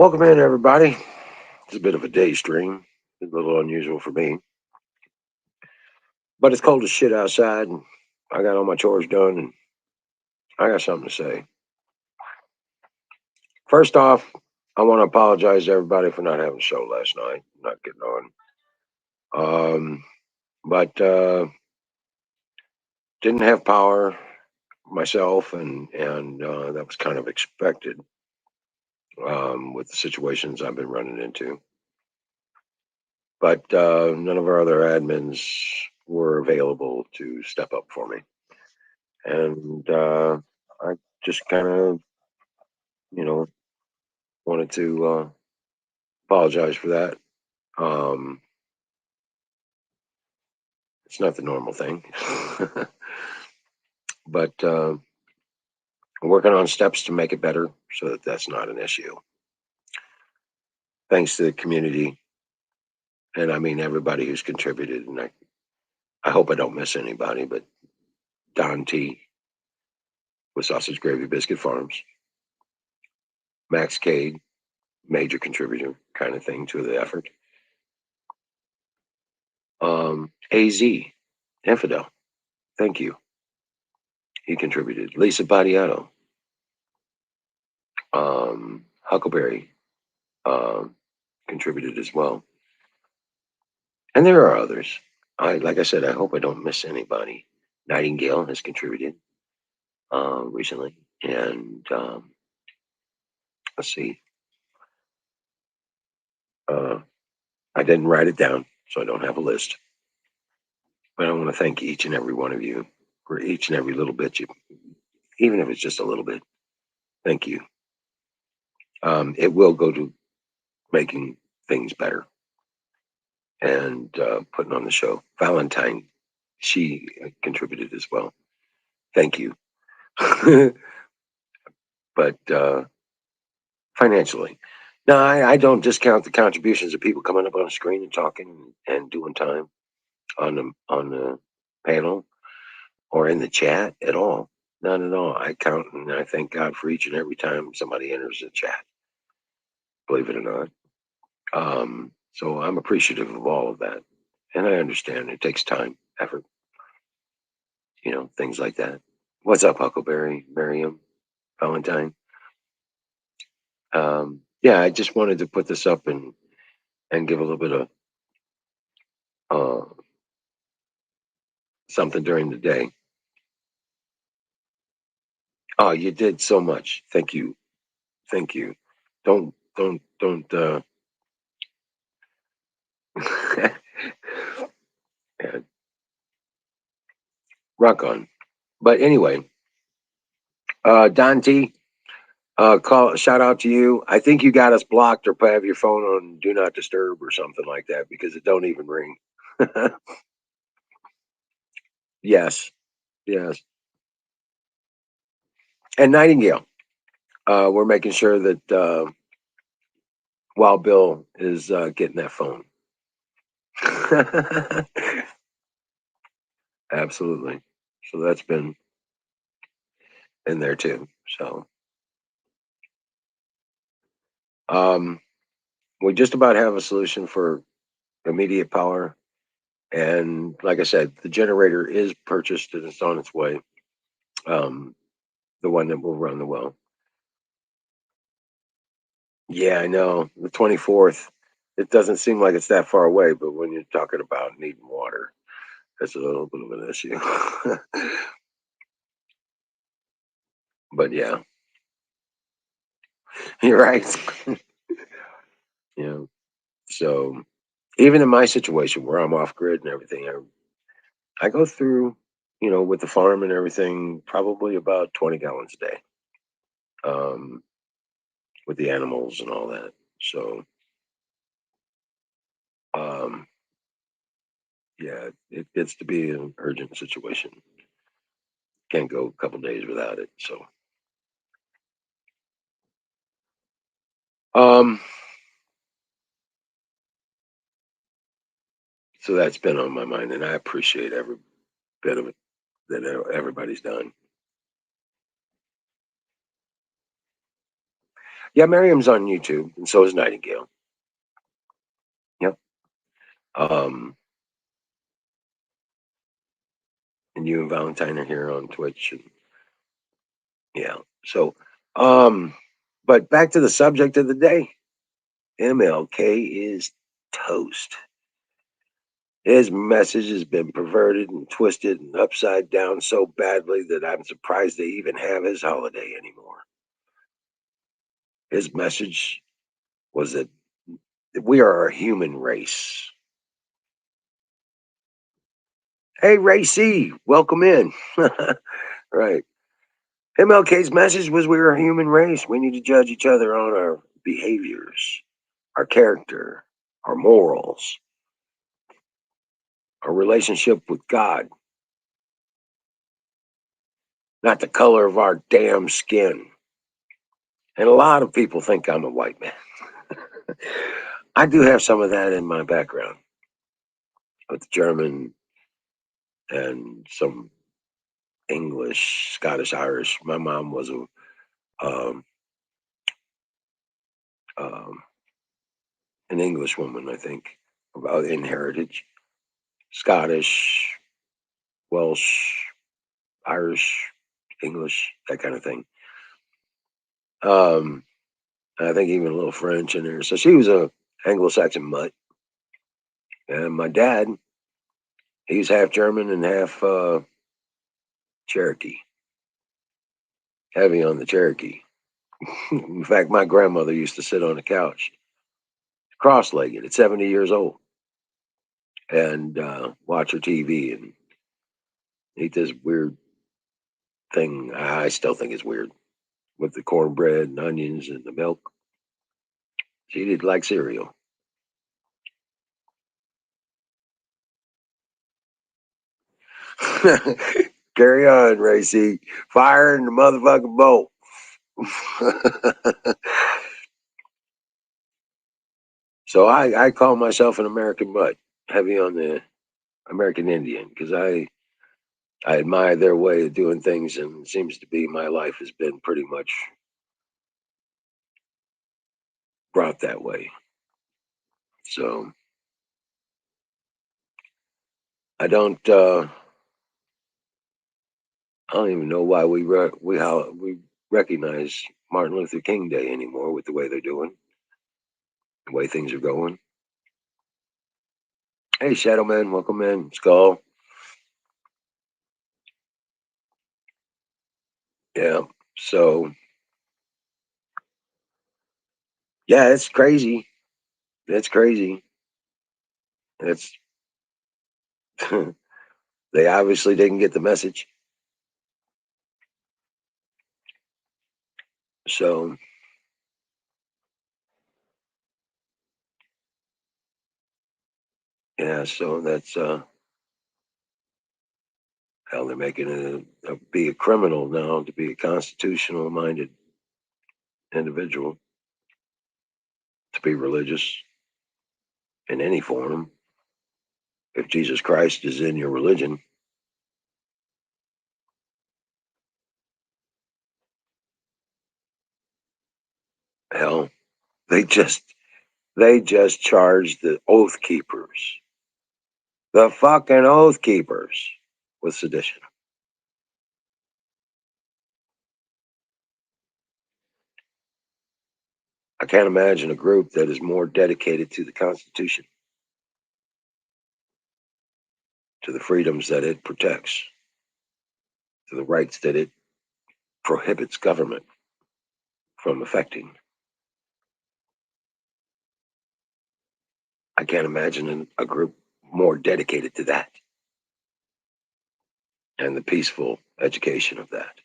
Welcome in, everybody. It's a bit of a day stream. It's a little unusual for me, but it's cold as shit outside, and I got all my chores done, and I got something to say. First off, I want to apologize to everybody for not having a show last night, not getting on. But didn't have power myself, and that was kind of expected with the situations I've been running into. But none of our other admins were available to step up for me. And I just kind of, you know, wanted to apologize for that. Um, it's not the normal thing, but I'm working on steps to make it better so that that's not an issue. Thanks to the community, and I mean everybody who's contributed. And I hope I don't miss anybody, but Don T with Sausage Gravy Biscuit Farms, Max Cade, major contributor kind of thing to the effort. AZ, Infidel, thank you. He contributed. Lisa Badiato, Huckleberry contributed as well. And there are others. Like I said, I hope I don't miss anybody. Nightingale has contributed recently. And let's see. I didn't write it down, so I don't have a list. But I want to thank each and every one of you for each and every little bit, even if it's just a little bit. Thank you. It will go to making things better and putting on the show. Valentine, she contributed as well. Thank you. But financially, no, I don't discount the contributions of people coming up on the screen and talking and doing time on the panel or in the chat at all. Not at all. I count and I thank God for each and every time somebody enters the chat. Believe it or not. So I'm appreciative of all of that, and I understand it takes time, effort, things like that. What's up, Huckleberry, Miriam, Valentine? Yeah, I just wanted to put this up and give a little bit of uh, something during the day. Oh, you did so much. Thank you. Thank you. Don't. Yeah, rock on. But anyway, Don T, shout out to you. I think you got us blocked or have your phone on do not disturb or something like that because it don't even ring. Yes, yes. And Nightingale, we're making sure that Wild Bill is getting that phone. Absolutely. So that's been in there too. So um, we just about have a solution for immediate power. And like I said, the generator is purchased and it's on its way. Um, the one that will run the well. Yeah, I know. The 24th. It doesn't seem like it's that far away, but when you're talking about needing water, that's a little bit of an issue. But yeah, you're right. Yeah. So even in my situation where I'm off grid and everything, I go through, with the farm and everything, probably about 20 gallons a day, um, with the animals and all that. So, um, yeah, it gets to be an urgent situation. Can't go a couple days without it. Um, so that's been on my mind, and I appreciate every bit of it that everybody's done. Yeah, Miriam's on YouTube, and so is Nightingale. Yep. Um, and you and Valentine are here on Twitch, and yeah. So, um, but back to the subject of the day. MLK is toast. His message has been perverted and twisted and upside down so badly that I'm surprised they even have his holiday anymore. His message was that we are a human race. Hey, Ray C, welcome in. Right. MLK's message was we are a human race. We need to judge each other on our behaviors, our character, our morals, our relationship with God, not the color of our damn skin. And a lot of people think I'm a white man. I do have some of that in my background with German and some English, Scottish, Irish. My mom was um, um, an English woman, I think, about in heritage. Scottish, Welsh, Irish, English, that kind of thing. Um, I think even a little French in there. So she was a Anglo-Saxon mutt. And my dad, he's half German and half Cherokee. Heavy on the Cherokee. In fact, my grandmother used to sit on the couch, cross-legged at 70 years old, and watch her TV and eat this weird thing. I still think it's weird with the cornbread and onions and the milk. She did like cereal. Carry on, Racy. Fire in the motherfucking bowl. So I call myself an American mutt, heavy on the American Indian, because I admire their way of doing things, and it seems to be my life has been pretty much brought that way. So I don't I don't even know why we recognize Martin Luther King Day anymore with the way they're doing, the way things are going. Hey, Shadow Man, welcome in. Skull. Yeah. So yeah, it's crazy. It's crazy. It's they obviously didn't get the message. So yeah, so that's how they're making it be a criminal now to be a constitutional minded individual, to be religious in any form. If Jesus Christ is in your religion, hell, they just they just charged the oath keepers, the fucking oath keepers, with sedition. I can't imagine a group that is more dedicated to the Constitution, to the freedoms that it protects, to the rights that it prohibits government from affecting. I can't imagine a group more dedicated to that and the peaceful education of that.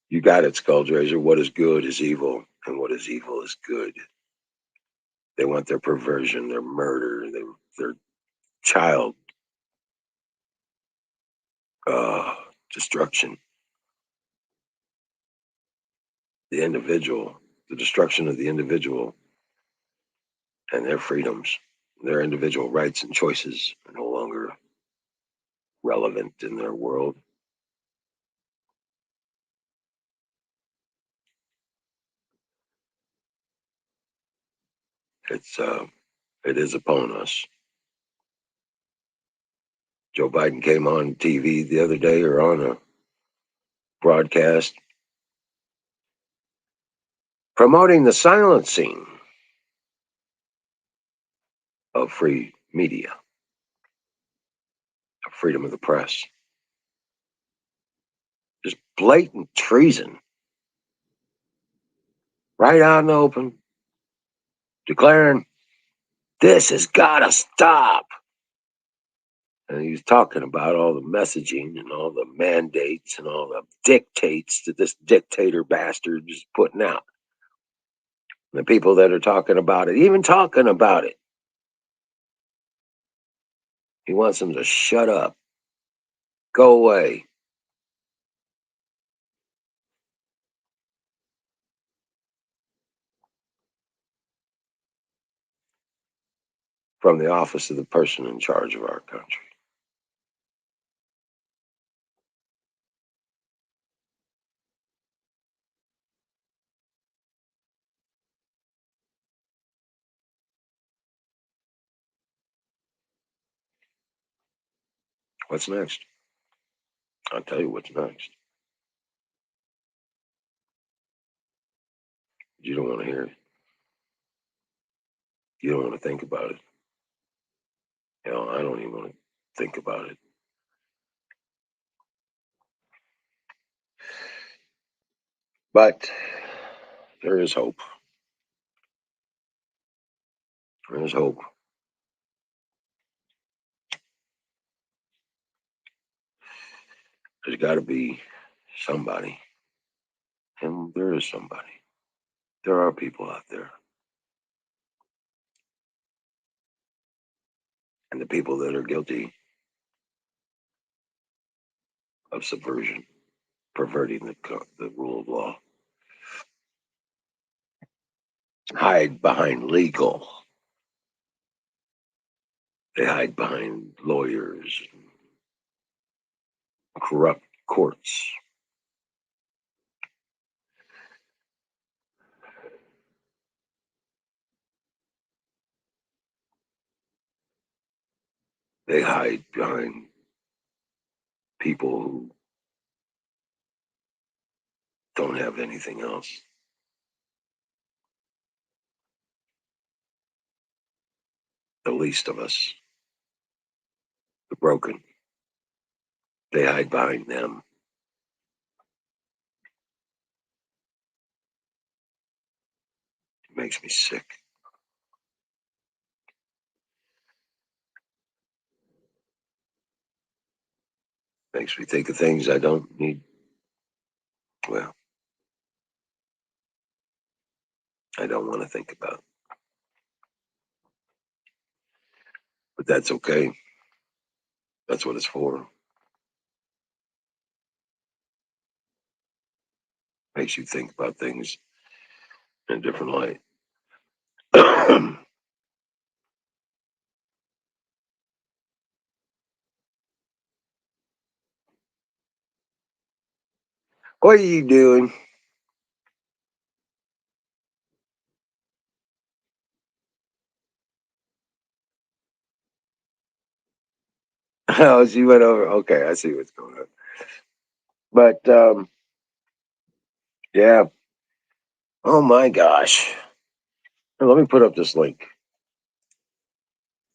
You got it, Skulldrazer. What is good is evil, and what is evil is good. They want their perversion, their murder, their child uh, destruction, the individual, the destruction of the individual and their freedoms, their individual rights and choices are no longer relevant in their world. It's it is upon us. Joe Biden came on TV the other day or on a broadcast promoting the silencing of free media, of freedom of the press. Just blatant treason, right out in the open, declaring this has got to stop. And he was talking about all the messaging and all the mandates and all the dictates that this dictator bastard is putting out. And the people that are talking about it, even talking about it, he wants them to shut up, go away. From the office of the person in charge of our country. What's next? I'll tell you what's next. You don't want to hear it. You don't want to think about it. Hell, I don't even want to think about it. But there is hope. There is hope. There's got to be somebody. And there is somebody. There are people out there. And the people that are guilty of subversion, perverting the rule of law, hide behind legal. They hide behind lawyers, corrupt courts. They hide behind people who don't have anything else. The least of us, the broken, they hide behind them. It makes me sick. Makes me think of things I don't need. Well, I don't want to think about. But that's okay. That's what it's for. Makes you think about things in a different light. What are you doing? Oh, she went over. Okay, I see what's going on. But yeah. Oh my gosh. Let me put up this link.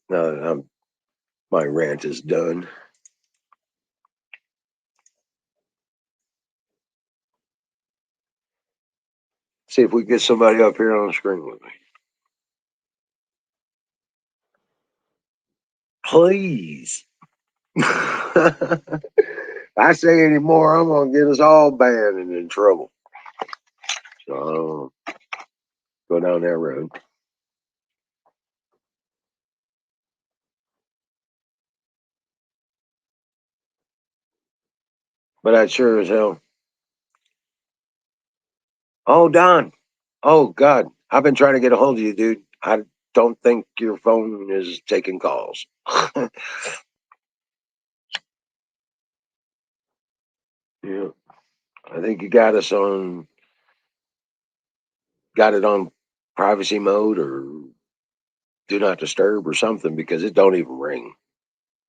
Now that my rant is done. See if we can get somebody up here on the screen with me. Please. I say any more, I'm gonna get us all banned and in trouble. So I don't go down that road. But I sure as hell. Oh, Don. Oh God. I've been trying to get a hold of you, dude. I don't think your phone is taking calls. Yeah. I think you got it on privacy mode or do not disturb or something because it don't even ring.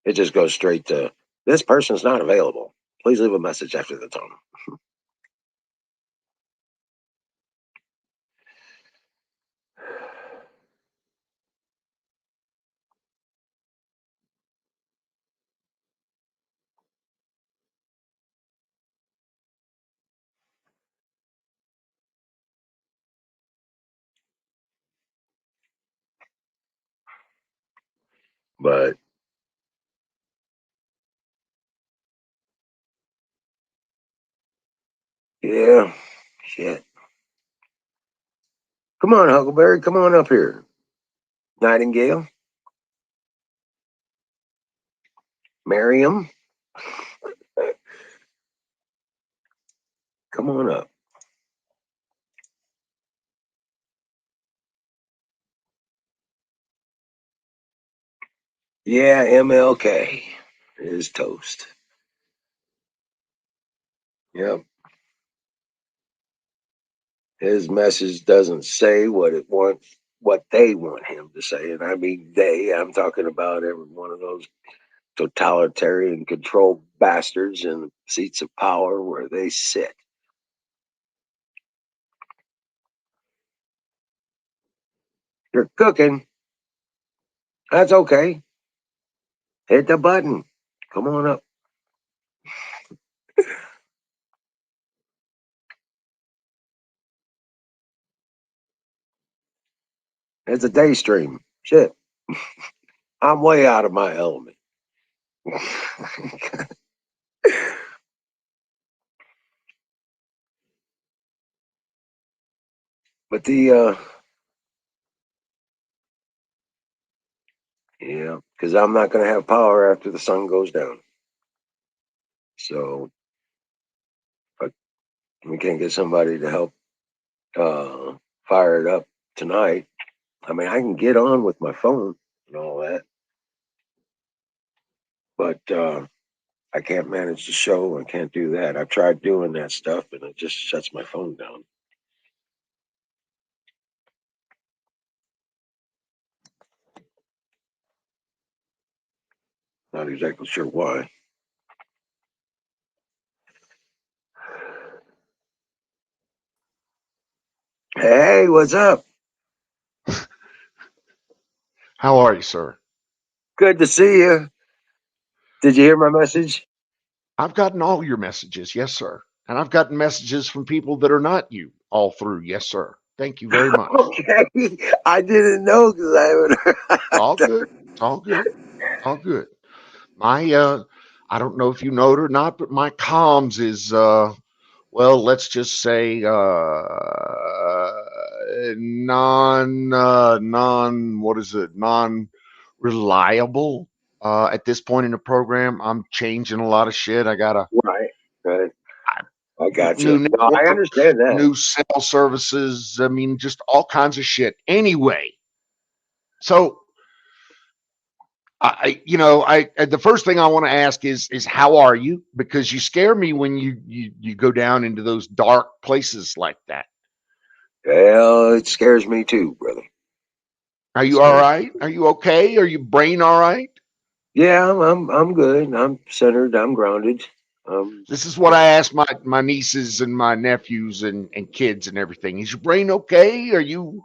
It just goes straight to this person's not available. Please leave a message after the tone. But yeah, shit. Come on, Huckleberry, come on up here. Nightingale, Miriam, come on up. Yeah, MLK is toast. Yep. His message doesn't say what they want him to say. And I mean they, I'm talking about every one of those totalitarian control bastards in the seats of power where they sit. You're cooking. That's okay. Hit the button. Come on up. It's a day stream. Shit. I'm way out of my element. But yeah, because I'm not going to have power after the sun goes down. So if we can't get somebody to help uh, fire it up tonight, I mean, I can get on with my phone and all that, but I can't manage the show. I can't do that. I've tried doing that stuff, and it just shuts my phone down. Not exactly sure why. Hey, what's up? How are you, sir? Good to see you. Did you hear my message? I've gotten all your messages, yes, sir. And I've gotten messages from people that are not you all through, yes, sir. Thank you very much. Okay, I didn't know because I haven't It's all heard. good. It's all good. It's all good. My I don't know if you know it or not, but my comms is well, let's just say non what is it? Non reliable. At this point in the program, I'm changing a lot of shit. I got a Right, right. I got you. new No, I network, understand that. new cell services. I mean, just all kinds of shit. Anyway, so the first thing I want to ask is how are you? Because you scare me when you go down into those dark places like that. Well, it scares me too, brother. Are It you all scares. right? Are you okay? Are your brain all right? Yeah, I'm good. I'm centered. I'm grounded. Um, This is what I ask my nieces and my nephews and kids and everything. Is your brain okay? Are you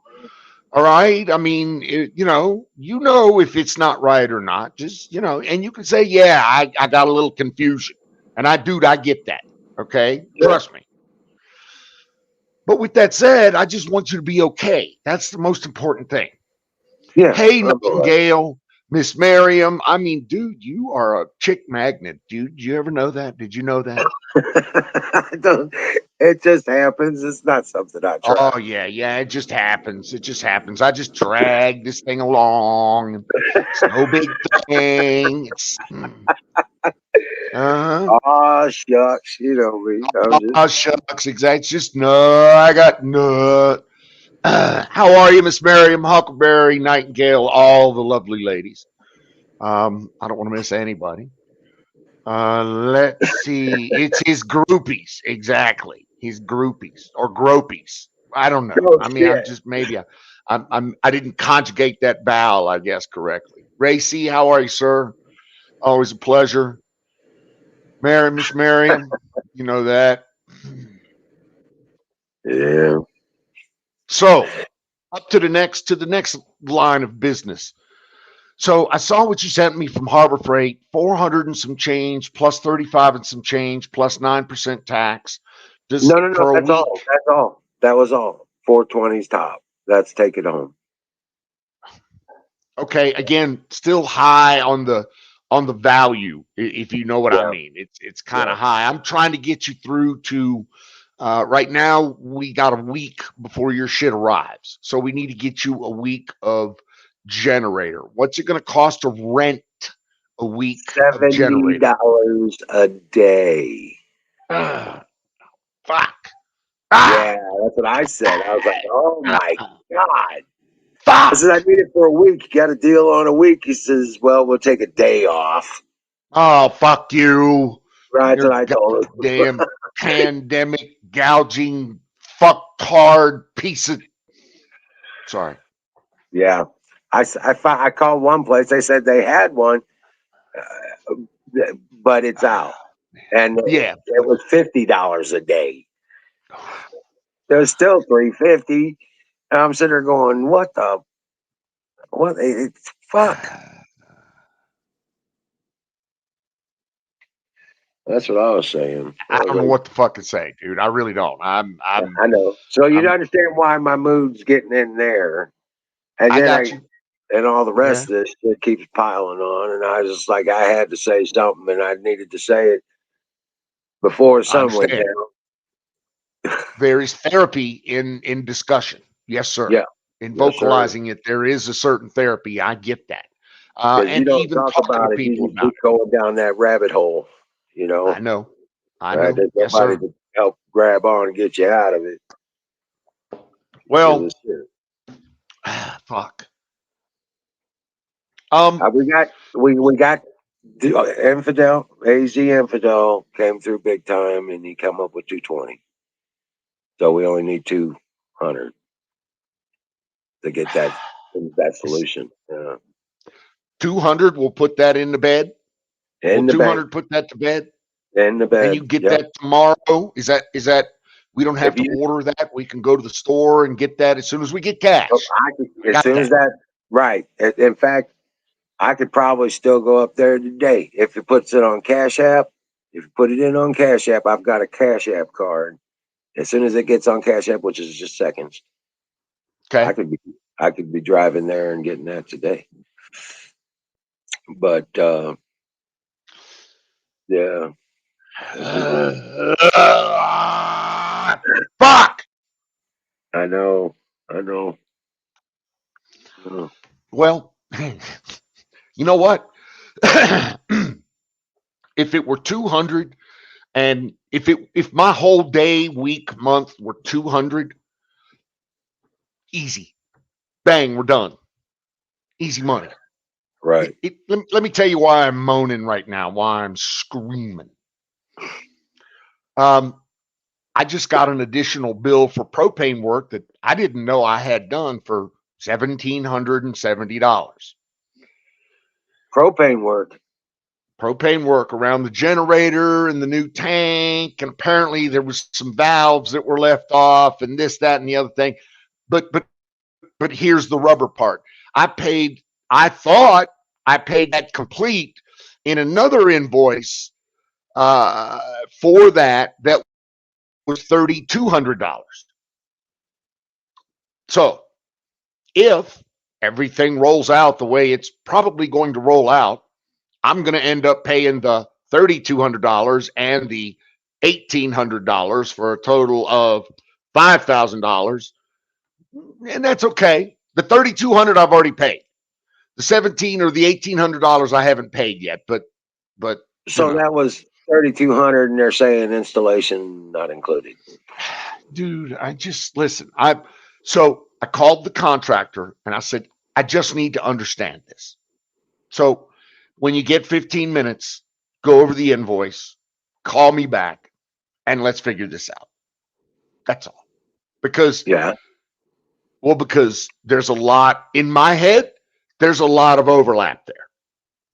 all right? I mean, if it's not right or not. Just and you can say, yeah, I got a little confusion, and I get that. Okay, sure. trust me. But with that said, I just want you to be okay. That's the most important thing. Yeah, Hey, I'm all right. Nightingale, Miss Miriam. I mean, dude, you are a chick magnet, dude. Did you ever know that? Did you know that? I don't, it just happens. It's not something I try. Oh yeah, yeah. It just happens. It just happens. I just drag this thing along. It's no big thing. It's Oh shucks, you know me. I'm just oh shucks, exact. It's just no. I got no. How are you, Miss Miriam Huckleberry Nightingale? All the lovely ladies. I don't want to miss anybody. Let's see. It's his groupies, exactly. His groupies or gropies. I don't know. Oh I mean, I'm shit. just maybe I didn't conjugate that vowel, I guess, correctly. Ray C, how are you, sir? Always a pleasure. Mary, Miss Marion, you know that. Yeah. So up to the next line of business. So I saw what you sent me from Harbor Freight, 400 and some change, plus 35 and some change, plus 9% tax. Does No. for a That's week. all. That's all. That was all. 420's top. That's take it home. Okay, again, still high on the value, if you know what I Yeah. mean. It's kind Yeah. of high. I'm trying to get you through to right now. We got a week before your shit arrives, so we need to get you a week of generator. What's it going to cost to rent a week of $70 generator? a day. Ah, fuck. Yeah, Ah, that's what I said. I was like, oh my ah, God. I said, I fuck. need it for a week. You got a deal on a week? He says, well, we'll take a day off. Oh, fuck you. Right, that's Your what I told him. goddamn pandemic gouging fucktard piece of. Sorry. Yeah. I called one place. They said they had one, but it's out. And Yeah. it was $50 a day. It was still 350. And I'm sitting there going, what the, what, it's fuck. That's what I was saying. I I was don't know like, what the fuck to say, dude. I really don't. I know. So you I'm, understand why my mood's getting in there. And I then got you. and all the Yeah. rest of this shit keeps piling on. And I was just like, I had to say something and I needed to say it before the I sun went understand. down. There is therapy in discussion. Yes, sir. Yeah. In Yes, sir. vocalizing it, there is a certain therapy. I get that. Because you And don't even talk talking to about it, you people just about keep it. going down that rabbit hole, you I know. know. I Right? know. There's Yes, nobody sir. to help grab on and get you out of it. It Well, was shit. fuck. Um, We got infidel, AZ infidel came through big time and he come up with 220. So we only need 200 to get that is solution. 200. We'll put that in the bed. Will In the bank, 200 put that to bed? in the And you bed. get Yep. that tomorrow? Is that we don't have If to you, order that? We can go to the store and get that as soon as we get cash. I could, I as got soon as that. that, right. In fact, I could probably still go up there today if it puts it on Cash App. If you put it in on Cash App, I've got a Cash App card. As soon as it gets on Cash App, which is just seconds, I Okay. could be I could be driving there and getting that today. But yeah, this is Fuck. I know, I know. uh, Well, you know what? If it were 200 and if my whole day, week, month were 200, easy. Bang, we're done. Easy money. Right. Let me tell you why I'm moaning right now, why I'm screaming. Um, I just got an additional bill for propane work that I didn't know I had done for $1,770. Propane work. Propane work around the generator and the new tank, and apparently there was some valves that were left off, and this, that, and the other thing. But here's the rubber part. I paid. I thought I paid that complete in another invoice for that was $3,200. So if everything rolls out the way it's probably going to roll out, I'm going to end up paying the $3,200 and the $1,800 for a total of $5,000. And that's okay. The 3,200 I've already paid. The 17 or the $1,800 I haven't paid yet, but you So know, that was 3,200, and they're saying installation not included. dude, I just listen. I called the contractor and I said, I just need to understand this. So when you get 15 minutes, go over the invoice, call me back, and let's figure this out. That's all. because Yeah. because there's a lot in my head. There's a lot of overlap there.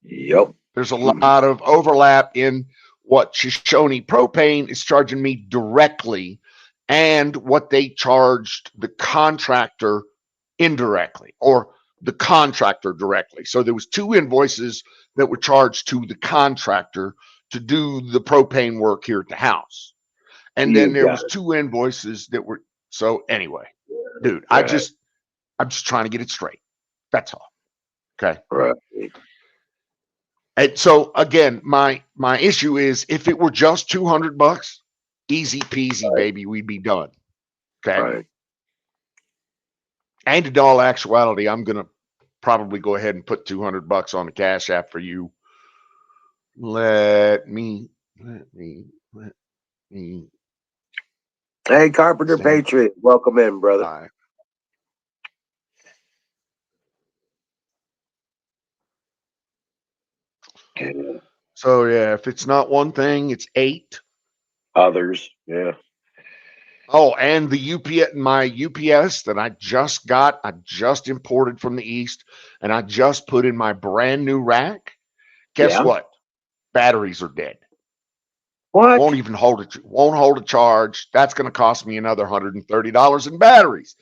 Yep. There's a lot of overlap in what Shoshone Propane is charging me directly and what they charged the contractor indirectly or the contractor directly. So there was two invoices that were charged to the contractor to do the propane work here at the house. And then You there got was two invoices that were so anyway, dude, it. Right. I'm just trying to get it straight. That's all. Okay. Right. And so again, my issue is if it were just $200, easy peasy, Right. baby, we'd be done. Okay. Right. And in all actuality, I'm gonna probably go ahead and put $200 on the Cash App for you. Let me let me Hey, Carpenter stand Patriot, welcome in, brother. by. So yeah, if it's not one thing, it's eight. Others, yeah. Oh, and the UPS, my UPS that I just imported from the East, and I just put in my brand new rack. Guess Yeah. what? Batteries are dead. What? Won't hold a charge. That's going to cost me another $130 in batteries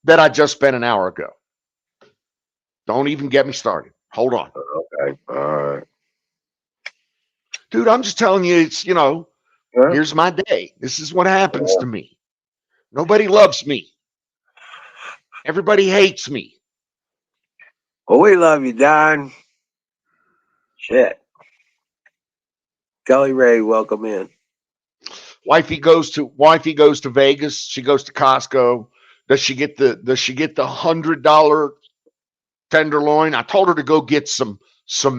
that I just spent an hour ago. Don't even get me started. Hold on. Okay. All right. Dude, I'm just telling you, it's, Yeah. here's my day. This is what happens to me. Nobody loves me. Everybody hates me. Well, we love you, Don. Shit. Kelly Ray, welcome in. Wifey goes to Vegas. She goes to Costco. Does she get the $100 tenderloin? I told her to go get some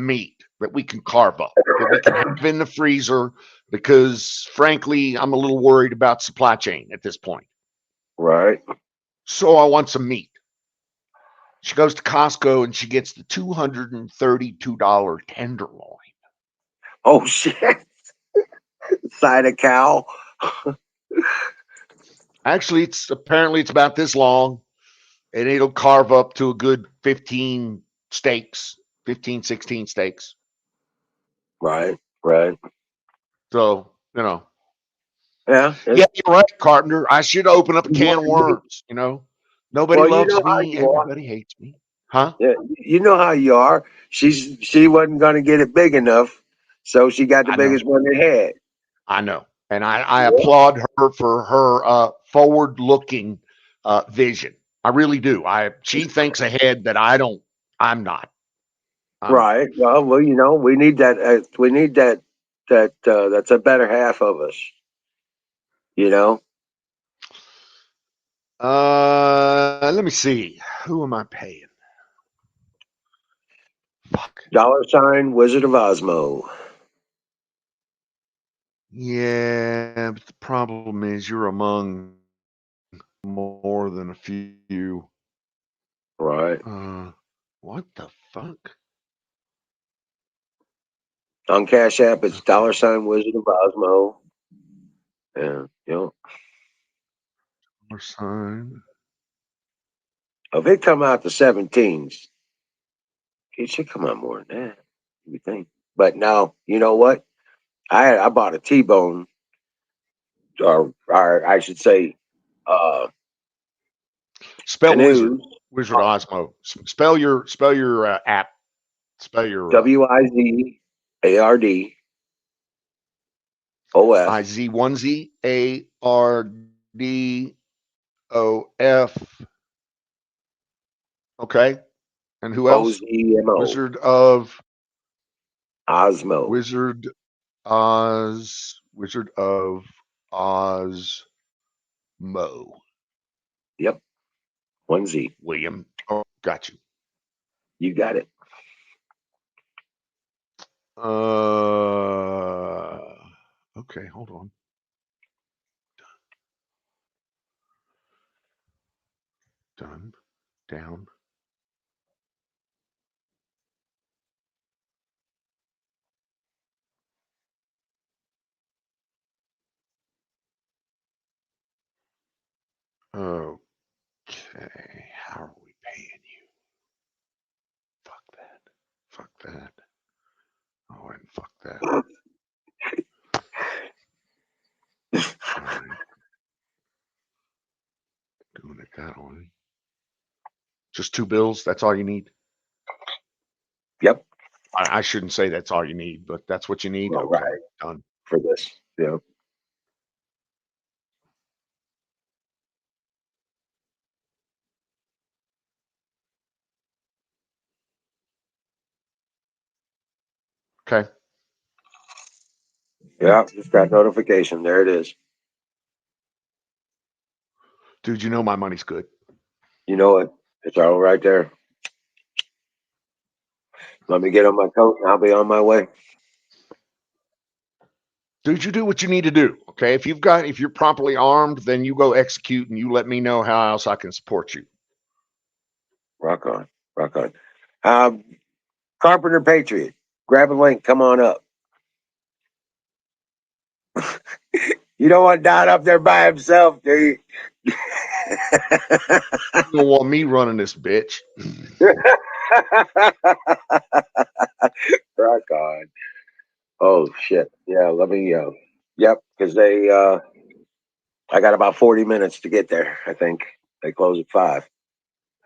meat that we can carve up, that we can have in the freezer, because frankly, I'm a little worried about supply chain at this point. Right. So I want some meat. She goes to Costco and she gets the $232 tenderloin. Oh, shit. Side of cow. Actually, it's about this long, and it'll carve up to a good 15 steaks, 15, 16 steaks. Right. Right. So, Yeah. yeah, you're right, Carpenter. I should open up a can of worms. Nobody Well, you loves know how me. you are. Everybody hates me. Huh? Yeah. You know how you are. She wasn't going to get it big enough, so she got the I know. biggest one they had. I know. And I applaud her for her forward looking vision. I really do. She thinks ahead that I don't. I'm not. I'm Right. Well, we need that. We need that. That's a better half of us. You know. Let me see. Who am I paying? Fuck. $ Wizard of Osmo. Yeah, but the problem is you're among more than a few. Right. What the fuck? On Cash App, it's Okay. $Wizard of Osmo. Yeah. Dollar sign. If it come out to 17s, it should come out more than that. You think? But now, you know what? I bought a T-bone, or I should say, uh, Spell wizard. canoes. Wizard Osmo. Spell your app. Spell your WIZARDOF. IZ1ZARDOF. Okay. And who else? OZMO. Wizard of Osmo. Wizard Wizard of Osmo. Yep. 1Z. William. Oh, got you. You got it. Okay, hold on. Done. Down. Okay, how are we paying you? Fuck that. Fuck that. Oh, and fuck that. All right. Doing it that way. Just two bills. That's all you need. Yep. I shouldn't say that's all you need, but that's what you need. All Okay, right. done. For this. Yep. Okay, Yeah. Just got notification. There it is. dude, you know my money's good. You know it. It's all right there. Let me get on my coat and I'll be on my way. Dude, you do what you need to do. Okay, if you're properly armed, then you go execute, and you let me know how else I can support you. Rock on. Rock on. Um, Carpenter Patriot. Grab a link. Come on up. You don't want Don up there by himself, do you? You don't want me running this bitch. Rock on. Oh shit. Yeah, let me yep, because I got about 40 minutes to get there, I think. They close at 5.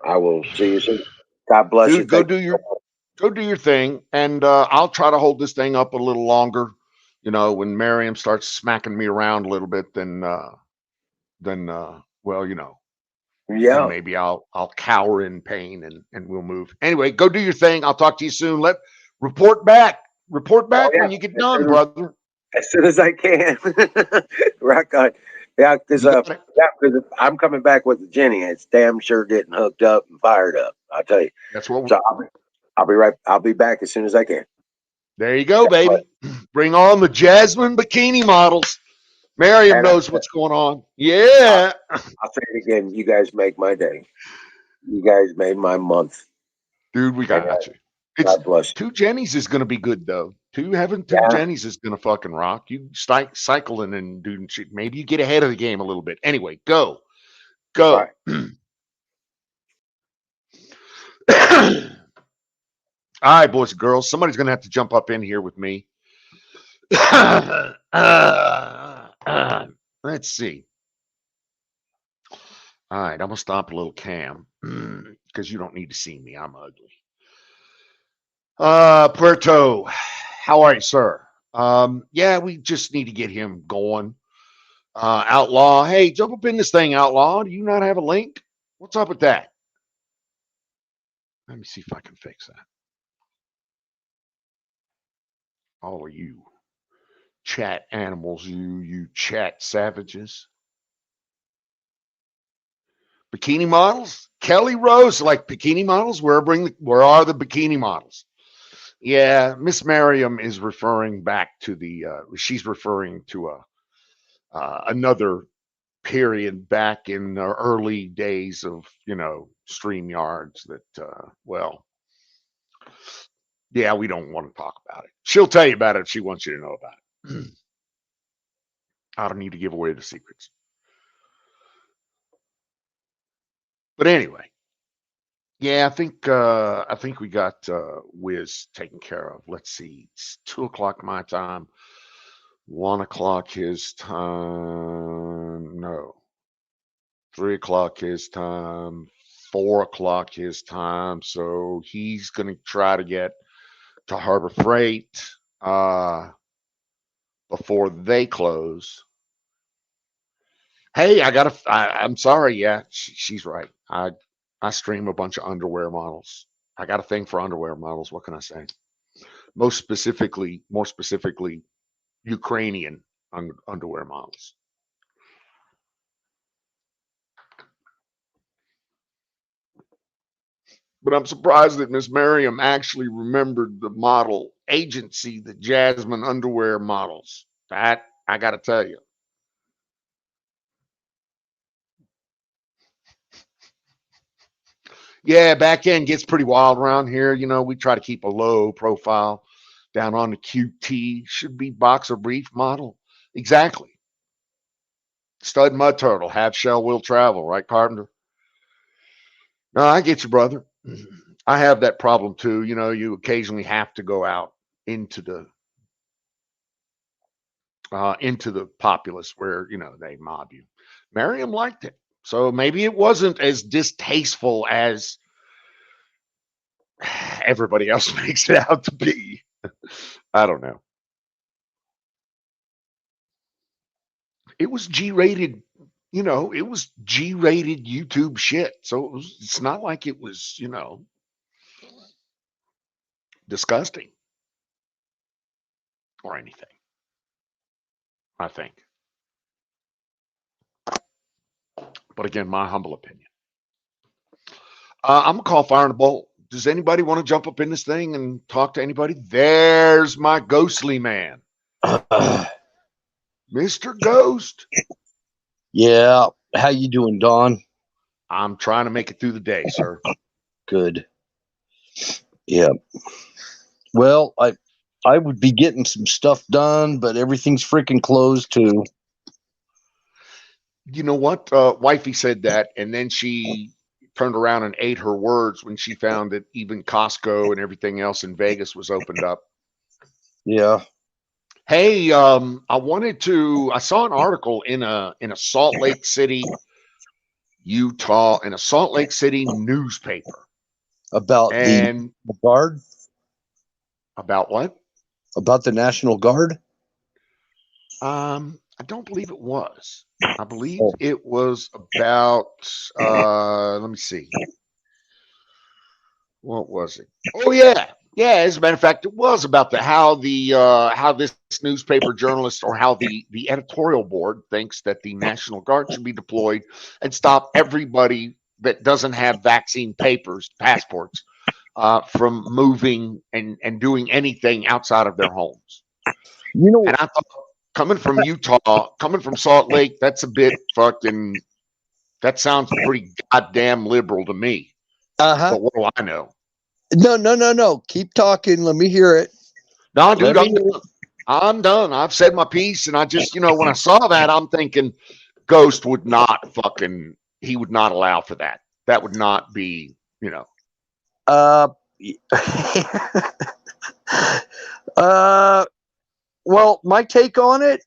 I will see you soon. God bless you. Dude, Thank you. go do your thing, and I'll try to hold this thing up a little longer. You know, when Miriam starts smacking me around a little bit, then well, you know, then Yeah. maybe I'll cower in pain and we'll move. Anyway, go do your thing. I'll talk to you soon. Report back. Report Oh back yeah. when you get done, brother. As soon as I can. Rock on. Yeah, because You got it. I'm coming back with Jenny. It's damn sure getting hooked up and fired up. I'll tell you. That's what. So I'll be right. I'll be back as soon as I can. There you go, God bless. baby. Bring on the Jasmine bikini models. Miriam And knows what's going on. I'll, Yeah, I'll say it again. You guys make my day. You guys made my month. dude, we And got you. It's God bless two Jennies is going to be good though. Having you. two Yeah. Jennies is going to fucking rock. You cycling and doing shit. Maybe you get ahead of the game a little bit. Anyway, go, Bye. go. All right, boys and girls. Somebody's going to have to jump up in here with me. Let's see. All right, I'm gonna stop a little cam because you don't need to see me. I'm ugly. Puerto, how are you, sir? Yeah, we just need to get him going. Outlaw, hey, jump up in this thing, Outlaw. Do you not have a link? What's up with that? Let me see if I can fix that. All of you chat animals, you chat savages. Bikini models? Kelly Rose, like bikini models? Where are the bikini models? Yeah, Miss Merriam is referring back to she's referring to another period back in the early days of, stream yards that, well, yeah, we don't want to talk about it. She'll tell you about it if she wants you to know about it. I don't need to give away the secrets. But anyway, yeah, I think we got Wiz taken care of. Let's see, it's 2 o'clock my time, 1 o'clock his time. No, 3 o'clock his time, 4 o'clock his time. So he's gonna try to get to Harbor Freight before they close. Hey, I'm sorry. Yeah, she's right. I stream a bunch of underwear models. I got a thing for underwear models. What can I say? More specifically, Ukrainian underwear models. But I'm surprised that Miss Merriam actually remembered the model agency, the Jasmine underwear models. That I got to tell you. Yeah, back end gets pretty wild around here. You know, we try to keep a low profile down on the QT. Should be boxer brief model. Exactly. Stud mud turtle, half shell will travel, right, Carpenter? No, I get you, brother. I have that problem too. You know, you occasionally have to go out into the populace where they mob you. Miriam liked it, so maybe it wasn't as distasteful as everybody else makes it out to be. I don't know. It was G-rated. It was G-rated YouTube shit. So it's not like it was disgusting or anything. I think, but again, my humble opinion. I'm gonna call fire in a bowl. Does anybody want to jump up in this thing and talk to anybody? There's my ghostly man, Mr. Ghost. Yeah. How you doing, Don? I'm trying to make it through the day, sir. Good. Yeah. Well, I would be getting some stuff done, but everything's freaking closed too. You know what? Wifey said that, and then she turned around and ate her words when she found that even Costco and everything else in Vegas was opened up. Yeah. Hey, I saw an article in a Salt Lake City, Utah, in a Salt Lake City newspaper. About And the Guard? about what? About the National Guard? I don't believe it was. I believe it was about let me see. What was it? Oh yeah. Yeah, as a matter of fact, it was about how this newspaper journalist, or how the editorial board thinks that the National Guard should be deployed and stop everybody that doesn't have vaccine passports, from moving and doing anything outside of their homes. You know, And I thought, coming from Utah, coming from Salt Lake, that's a bit fucking. That sounds pretty goddamn liberal to me. uh-huh. But what do I know? No. Keep talking. Let me hear it. No, dude, I'm done. I've said my piece, and I just, when I saw that, I'm thinking Ghost would not he would not allow for that. That would not be, Uh, well, my take on it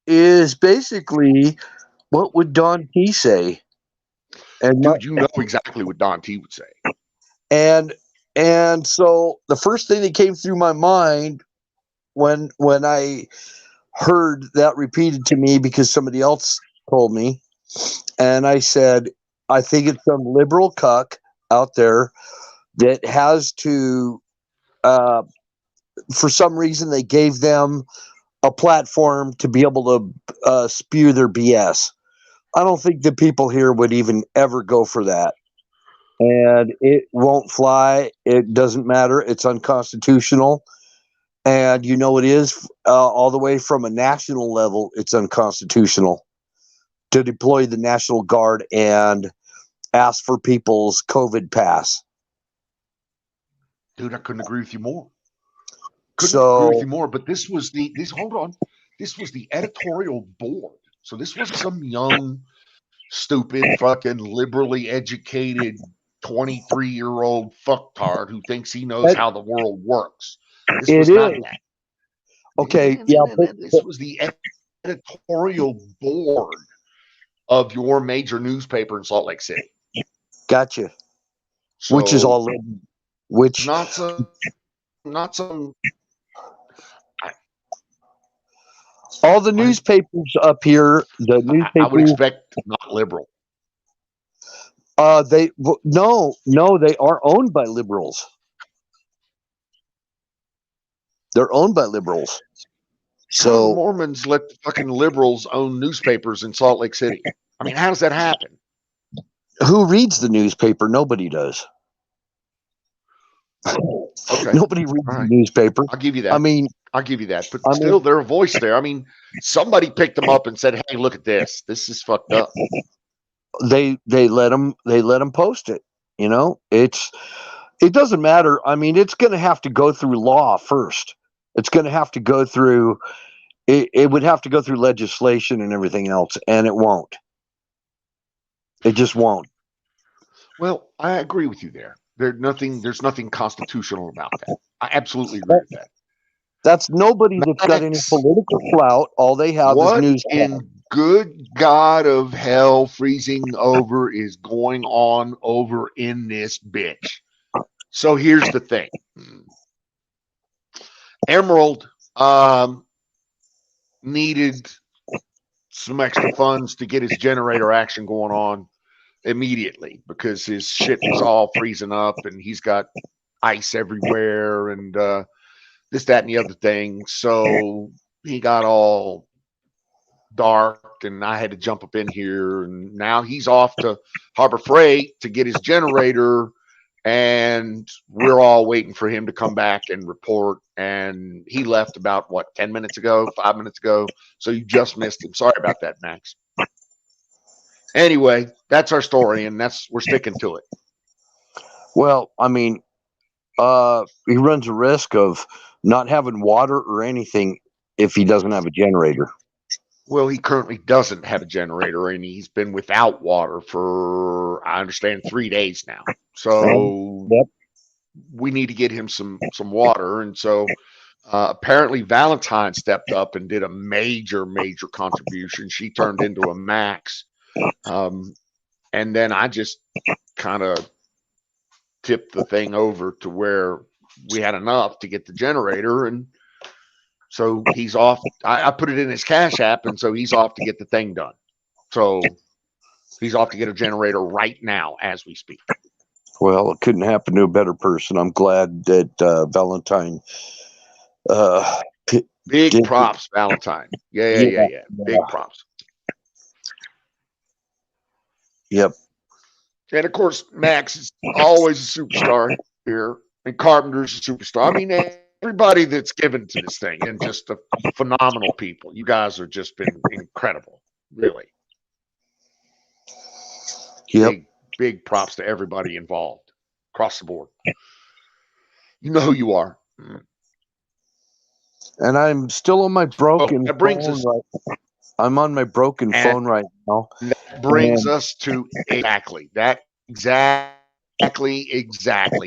is basically, what would Don T say? And dude, you know exactly what Don T would say. And so the first thing that came through my mind when I heard that repeated to me, because somebody else told me, and I said, I think it's some liberal cuck out there that has to, for some reason, they gave them a platform to be able to spew their BS. I don't think the people here would even ever go for that. And it won't fly. It doesn't matter. It's unconstitutional. And it is, all the way from a national level, it's unconstitutional to deploy the National Guard and ask for people's COVID pass. Dude, I couldn't agree with you more. But this was this was the editorial board. So this was some young, stupid, fucking liberally educated 23-year-old fucktard who thinks he knows how the world works. This was not that. Okay, This was the editorial board of your major newspaper in Salt Lake City. Gotcha. So, which is all, not some. All the newspapers up here, the newspapers, I would expect not liberal. They are owned by liberals. They're owned by liberals. So Mormons let fucking liberals own newspapers in Salt Lake City. I mean, how does that happen? Who reads the newspaper? Nobody does. Okay. Nobody reads the newspaper. I'll give you that. I'll give you that. But still, they're a voice there. I mean, somebody picked them up and said, "Hey, look at this. This is fucked up." They let them post it. It doesn't matter. I mean, it's going to have to go through law first. It's going to have to go through. It would have to go through legislation and everything else, and it won't. It just won't. Well, I agree with you there. There's nothing constitutional about that. I absolutely agree with that. That's nobody that's got any Max, political clout. All they have is what news. in good God of hell freezing over is going on over in this bitch? So here's the thing. Emerald needed some extra funds to get his generator action going on immediately because his shit was all freezing up and he's got ice everywhere and this, that, and the other thing. So he got all dark and I had to jump up in here. And now he's off to Harbor Freight to get his generator. And we're all waiting for him to come back and report. And he left about, what, 10 minutes ago, 5 minutes ago. So you just missed him. Sorry about that, Max. Anyway, that's our story, and we're sticking to it. Well, I mean, he runs a risk of not having water or anything if he doesn't have a generator. Well, he currently doesn't have a generator, and he's been without water for, I understand, 3 days now. So Yep. we need to get him some water. And so apparently Valentine stepped up and did a major contribution. She turned into a max. And then I just kind of tipped the thing over to where we had enough to get the generator. And so he's off. I put it in his Cash App, and so he's off to get the thing done. So he's off to get a generator right now as we speak. Well, it couldn't happen to a better person. I'm glad that Valentine. Big props, Valentine. Yeah. Big props. Yep. And of course, Max is always a superstar here, and Carpenter's a superstar. I mean, everybody that's given to this thing, and just a phenomenal people. You guys have just been incredible, really. Yep. Big props to everybody involved across the board. You know who you are. And I'm still on my broken that brings phone. us. Right. I'm on my broken phone right now. That brings us to exactly.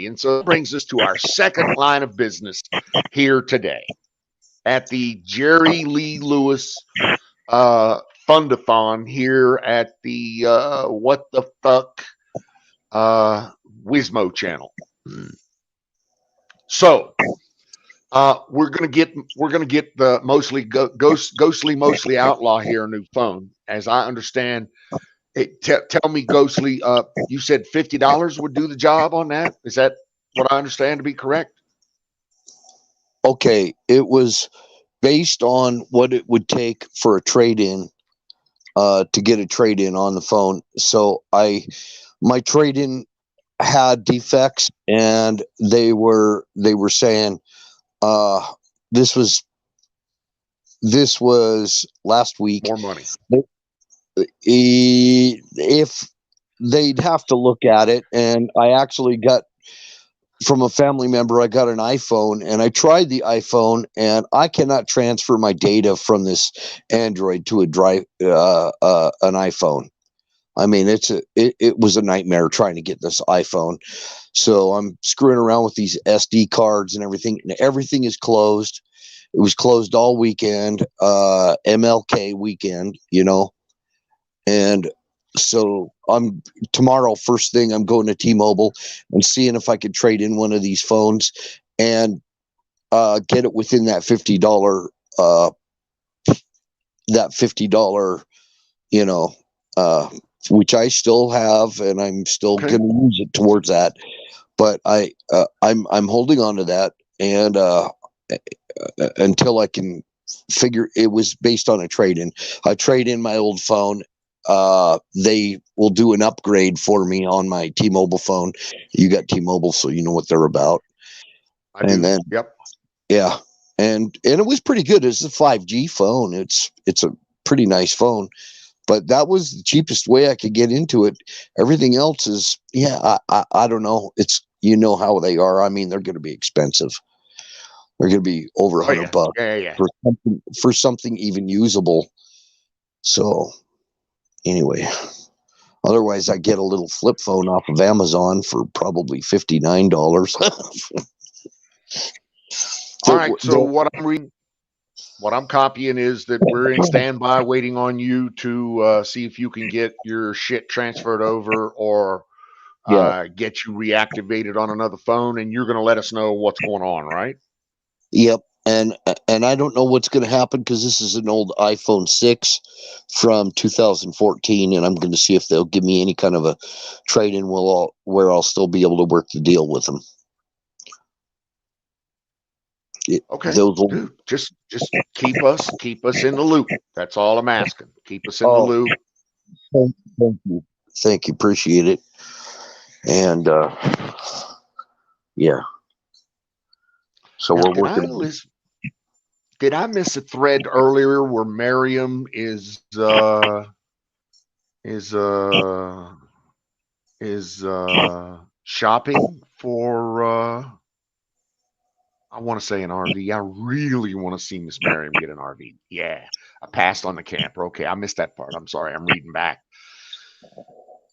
And so it brings us to our second line of business here today at the Jerry Lee Lewis Fundathon here at the What the Fuck Wismo channel. So we're gonna get the ghostly mostly outlaw here a new phone. As I understand it, tell me, Ghostly, you said $50 would do the job on that. Is that what I understand to be correct? Okay, it was based on what it would take for a trade-in to get a trade-in on the phone. So my trade-in had defects, and they were saying this was last week. More money. If they'd have to look at it, and I actually got from a family member, I got an iPhone, and I tried the iPhone, and I cannot transfer my data from this Android to an iPhone. I mean, it was a nightmare trying to get this iPhone. So I'm screwing around with these SD cards and everything is closed. It was closed all weekend, MLK weekend, and so tomorrow, first thing, I'm going to T-Mobile and seeing if I could trade in one of these phones and get it within that $50, which I still have, and I'm still going to use it towards that. But I'm holding on to that, and until I can figure. It was based on a trade-in. I trade in my old phone. They will do an upgrade for me on my T-Mobile phone. You got T-Mobile, so you know what they're about. Yep. Yeah, and it was pretty good. It's a 5G phone. It's a pretty nice phone. But that was the cheapest way I could get into it. Everything else is, I don't know. It's, how they are. I mean, they're going to be expensive. They're going to be over $100 for something even usable. So anyway, Otherwise, I get a little flip phone off of Amazon for probably $59. All right. So what I'm reading, what I'm copying is that we're in standby waiting on you to see if you can get your shit transferred over or Yeah, get you reactivated on another phone, and you're going to let us know what's going on, right? yep. And I don't know what's going to happen because this is an old iPhone 6 from 2014, and I'm going to see if they'll give me any kind of a trade-in where I'll still be able to work the deal with them. Okay, Those will, dude, just keep us in the loop. That's all I'm asking. Keep us in the oh, loop. thank you, appreciate it. And yeah, so Now, we're working. did I miss a thread earlier where Miriam is uh shopping for I want to say an RV. I really want to see Miss Miriam get an RV. Yeah. I passed on the camper. Okay, I missed that part. I'm sorry. I'm reading back.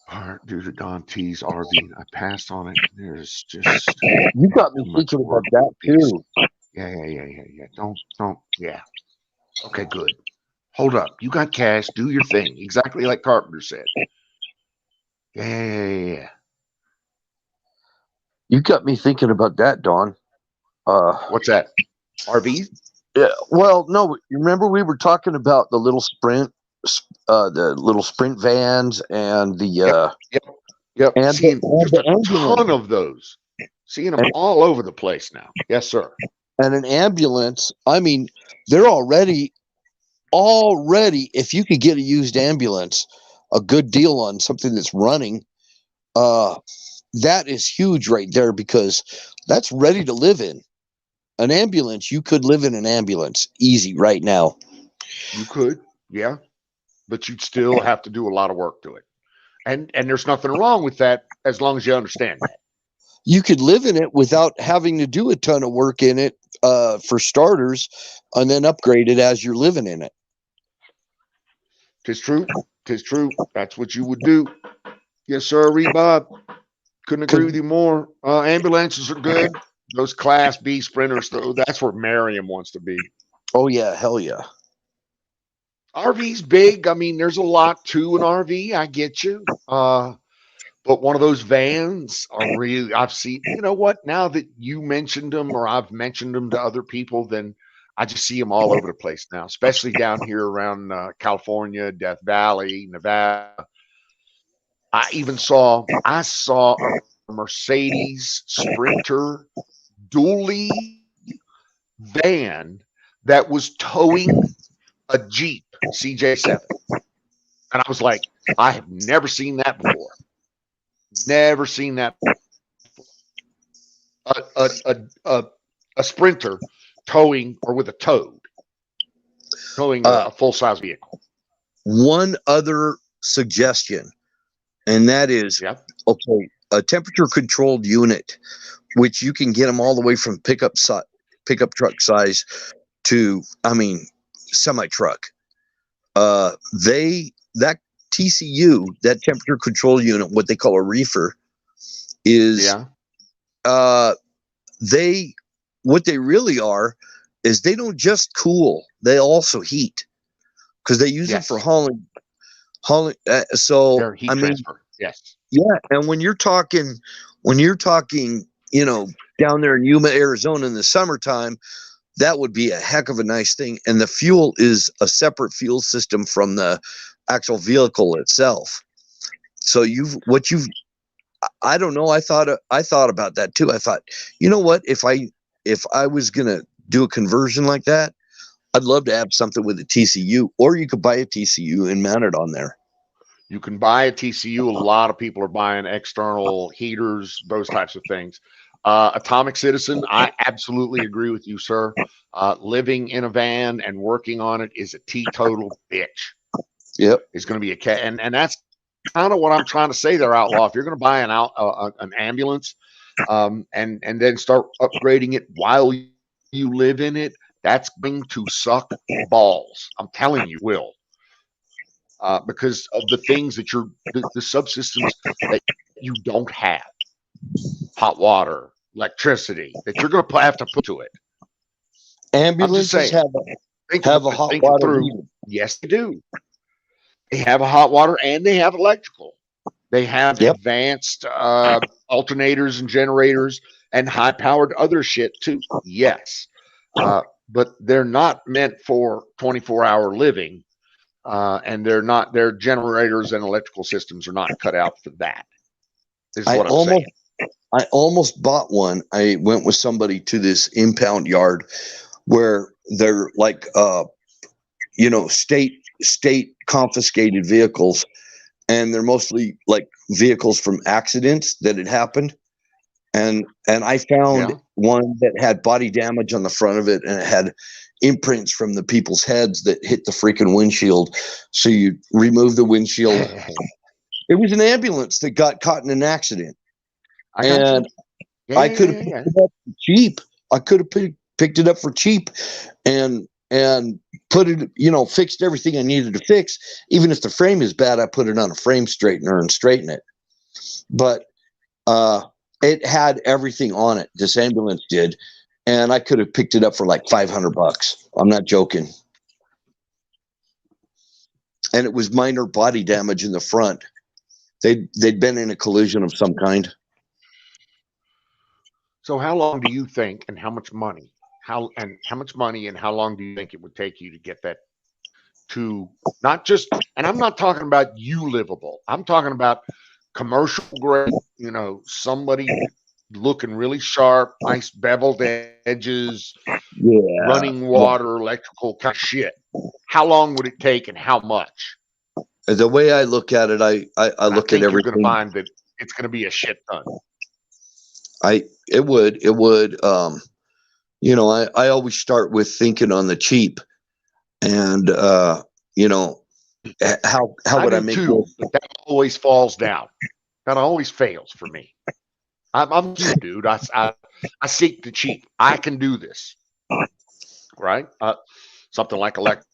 Part due to Don T's RV. I passed on it. There's just You got me too much thinking about work that to be too. yeah. Don't yeah. Okay, good. Hold up. You got cash. Do your thing. Exactly like Carpenter said. Yeah. You got me thinking about that, Don. What's that? RV? Yeah. Well, no. You remember we were talking about the little sprint vans, and Yep. Yep. and Seeing and just the a ambulance, ton of those. Seeing them and, all over the place now. Yes, sir. and an ambulance. I mean, they're already. If you could get a used ambulance, a good deal on something that's running, uh, that is huge right there because that's ready to live in. An ambulance, you could live in an ambulance easy right now. You could, yeah, but you'd still have to do a lot of work to it. And there's nothing wrong with that as long as you understand that. You could live in it without having to do a ton of work in it, for starters, and then upgrade it as you're living in it. Tis true. Tis true. That's what you would do. Yes, sir, Bob. Couldn't agree with you more. Ambulances are good. Those Class B sprinters, though, that's where Miriam wants to be. Oh yeah, hell yeah. RV's big. I mean, there's a lot to an RV. I get you. But one of those vans are really, I've seen, you know what? Now that you mentioned them or I've mentioned them to other people, then I just see them all over the place now, especially down here around California, Death Valley, Nevada. I saw a Mercedes Sprinter dually van that was towing a Jeep CJ7. And I was like, I have never seen that before. Never seen that. A Sprinter towing or with a toad, towing a full size vehicle. One other suggestion, and that is, Yep. okay, a temperature controlled unit, which you can get them all the way from pickup truck size to, I mean, semi truck. That TCU, that temperature control unit, what they call a reefer, is Yeah. What they really are is they don't just cool, they also heat because they use it for hauling. So Their heat I mean, transfer. Yes. yeah, and when you're talking, you know, down there in Yuma, Arizona in the summertime, that would be a heck of a nice thing. And the fuel is a separate fuel system from the actual vehicle itself. So I don't know. I thought about that too. I thought, you know what? If I was gonna do a conversion like that, I'd love to have something with a TCU, or you could buy a TCU and mount it on there. You can buy a TCU. A lot of people are buying external heaters, those types of things. Atomic Citizen, I absolutely agree with you, sir. Living in a van and working on it is a teetotal bitch. Yep. It's going to be a cat, and that's kind of what I'm trying to say there, Outlaw. If you're going to buy an ambulance, and then start upgrading it while you live in it, that's going to suck balls. I'm telling you, will. because of the things that the subsystems that you don't have, hot water, electricity, that you're going to have to put to it. I'm just Ambulances saying, have a hot think it water through. heater. Yes, they do. They have a hot water and they have electrical. They have Yep. advanced alternators and generators and high powered other shit too. Yes. But they're not meant for 24-hour living. And their generators and electrical systems are not cut out for that. This is what I'm saying. I almost bought one. I went with somebody to this impound yard where they're like, state confiscated vehicles, and they're mostly like vehicles from accidents that had happened. And I found one that had body damage on the front of it, and it had imprints from the people's heads that hit the freaking windshield. So you remove the windshield. It was an ambulance that got caught in an accident. I could have picked it up for cheap. I could have picked it up for cheap and put it, fixed everything I needed to fix. Even if the frame is bad, I put it on a frame straightener and straighten it. But it had everything on it. This ambulance did. And I could have picked it up for like $500. I'm not joking. And it was minor body damage in the front. They'd been in a collision of some kind. So how long do you think, and how much money, and how long do you think it would take you to get that to not just, and I'm not talking about you livable. I'm talking about commercial grade, somebody looking really sharp, nice beveled edges, running water, electrical kind of shit. How long would it take and how much? The way I look at it, I look at everything. You're going to find that it's going to be a shit ton. It would. I always start with thinking on the cheap, and how would I make this? But that always falls down. That always fails for me. I'm you, dude. I seek the cheap. I can do this, right? Something like electrical.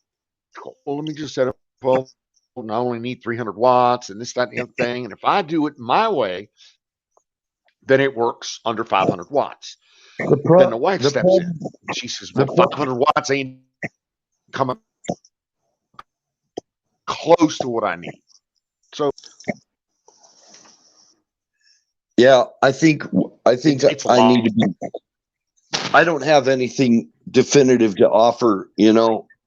Well, let me just set up. Well, I only need 300 watts and this, that, and the other thing. And if I do it my way, then it works under 500 watts. Then the wife steps in. She says, "Man, 500 watts ain't coming close to what I need." So, yeah, I think I need to be. I don't have anything definitive to offer,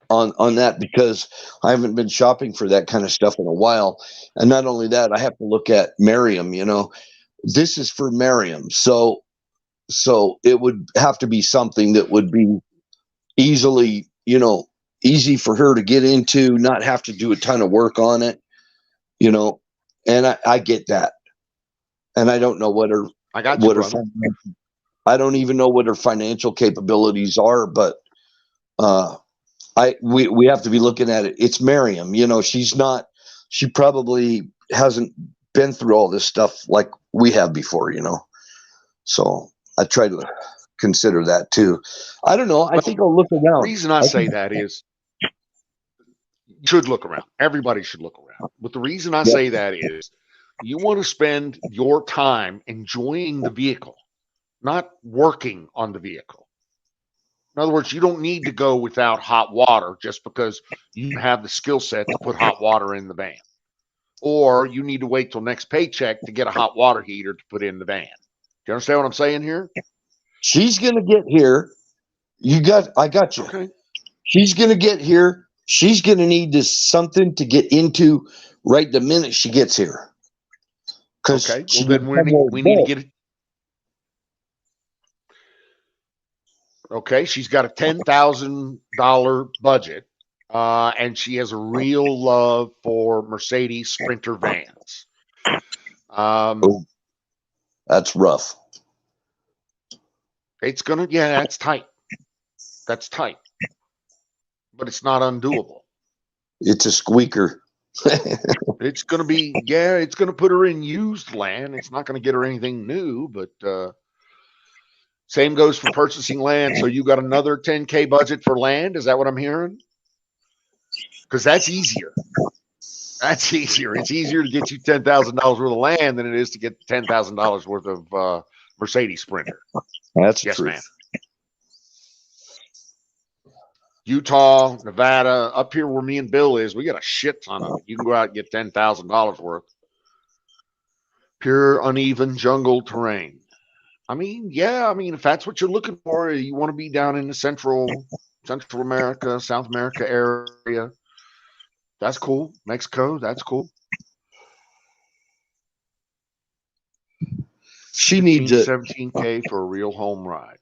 on that, because I haven't been shopping for that kind of stuff in a while. And not only that, I have to look at Merriam. This is for Merriam, so it would have to be something that would be easily, easy for her to get into, not have to do a ton of work on it, and I get that. And I don't know what her, I got you, I don't even know what her financial capabilities are, but we have to be looking at it. It's Merriam, she probably hasn't been through all this stuff like we have before, so I try to consider that too. I don't know. I think I'll look around. The reason I say that is you should look around. Everybody should look around. But the reason I say that is you want to spend your time enjoying the vehicle, not working on the vehicle. In other words, you don't need to go without hot water just because you have the skill set to put hot water in the van. Or you need to wait till next paycheck to get a hot water heater to put in the van. Do you understand what I'm saying here? She's going to get here. I got you. Okay. She's going to get here. She's going to need something to get into right the minute she gets here. Okay. Well, then we need to get it. Okay. She's got a $10,000 budget. And she has a real love for Mercedes Sprinter vans. That's rough. It's that's tight. That's tight. But it's not undoable. It's a squeaker. It's going to be, it's going to put her in used land. It's not going to get her anything new, but same goes for purchasing land. So you got another 10K budget for land. Is that what I'm hearing? Because that's easier. That's easier. It's easier to get you $10,000 worth of land than it is to get $10,000 worth of Mercedes Sprinter. That's the Yes, ma'am. truth. Utah, Nevada, up here where me and Bill is, we got a shit ton of it. You can go out and get $10,000 worth. Pure uneven jungle terrain. I mean, yeah, I mean, if that's what you're looking for, you want to be down in the Central America, South America area. That's cool. Mexico, that's cool. She 15, needs a 17K for a real home ride.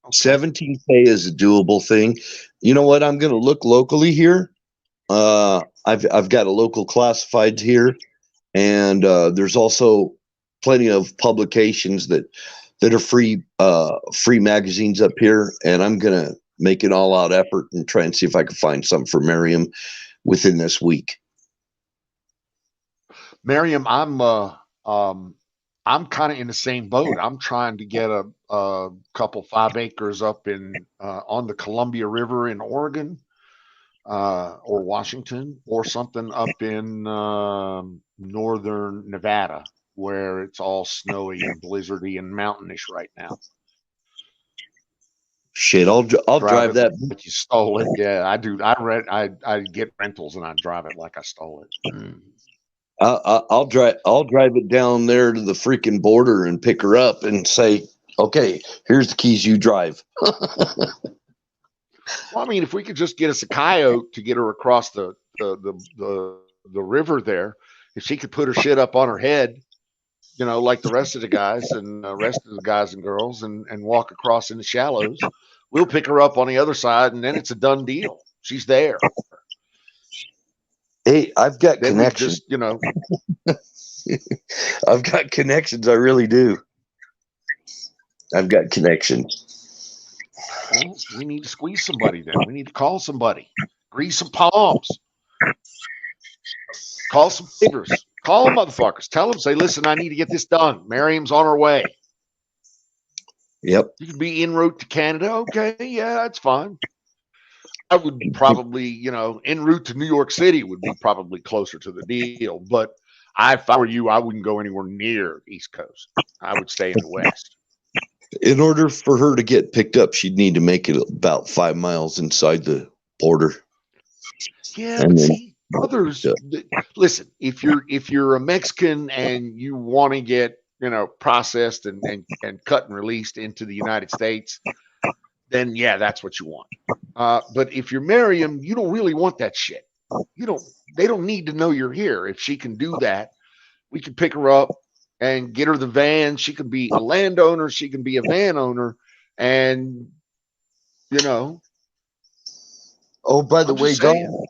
Okay. 17K is a doable thing. You know what? I'm going to look locally here. I've got a local classifieds here, and there's also plenty of publications that are free magazines up here, and I'm going to make an all out effort and try and see if I can find something for Miriam within this week. Miriam, I'm kind of in the same boat. I'm trying to get a couple 5 acres up in on the Columbia River in Oregon, or Washington, or something up in northern Nevada, where it's all snowy and blizzardy and mountainish right now. Shit, I'll drive that. Like you stole it. Yeah, I do. I get rentals and I drive it like I stole it. I'll drive it down there to the freaking border and pick her up and say, okay, here's the keys, you drive. Well, I mean, if we could just get us a coyote to get her across the river there, if she could put her shit up on her head, like the rest of the guys and the rest of the guys and girls, and walk across in the shallows, we'll pick her up on the other side, and then it's a done deal. She's there. Hey, I've got Then connections. we just, I've got connections. I really do. I've got connections. well, we need to squeeze somebody then. We need to call somebody, grease some palms, call some favors, call them motherfuckers. Tell them, say, listen, I need to get this done. Miriam's on her way. Yep. You could be en route to Canada. Okay, yeah, that's fine. I would probably, en route to New York City would be probably closer to the deal. But if I were you, I wouldn't go anywhere near the East Coast. I would stay in the West. In order for her to get picked up, she'd need to make it about 5 miles inside the border. Yeah, but see, others. Listen, if you're a Mexican and you want to get processed and cut and released into the United States, then yeah, that's what you want. But if you're Miriam, you don't really want that shit. They don't need to know you're here. If she can do that, we can pick her up and get her the van. She can be a landowner. She can be a van owner. And, Oh, by the way, Don,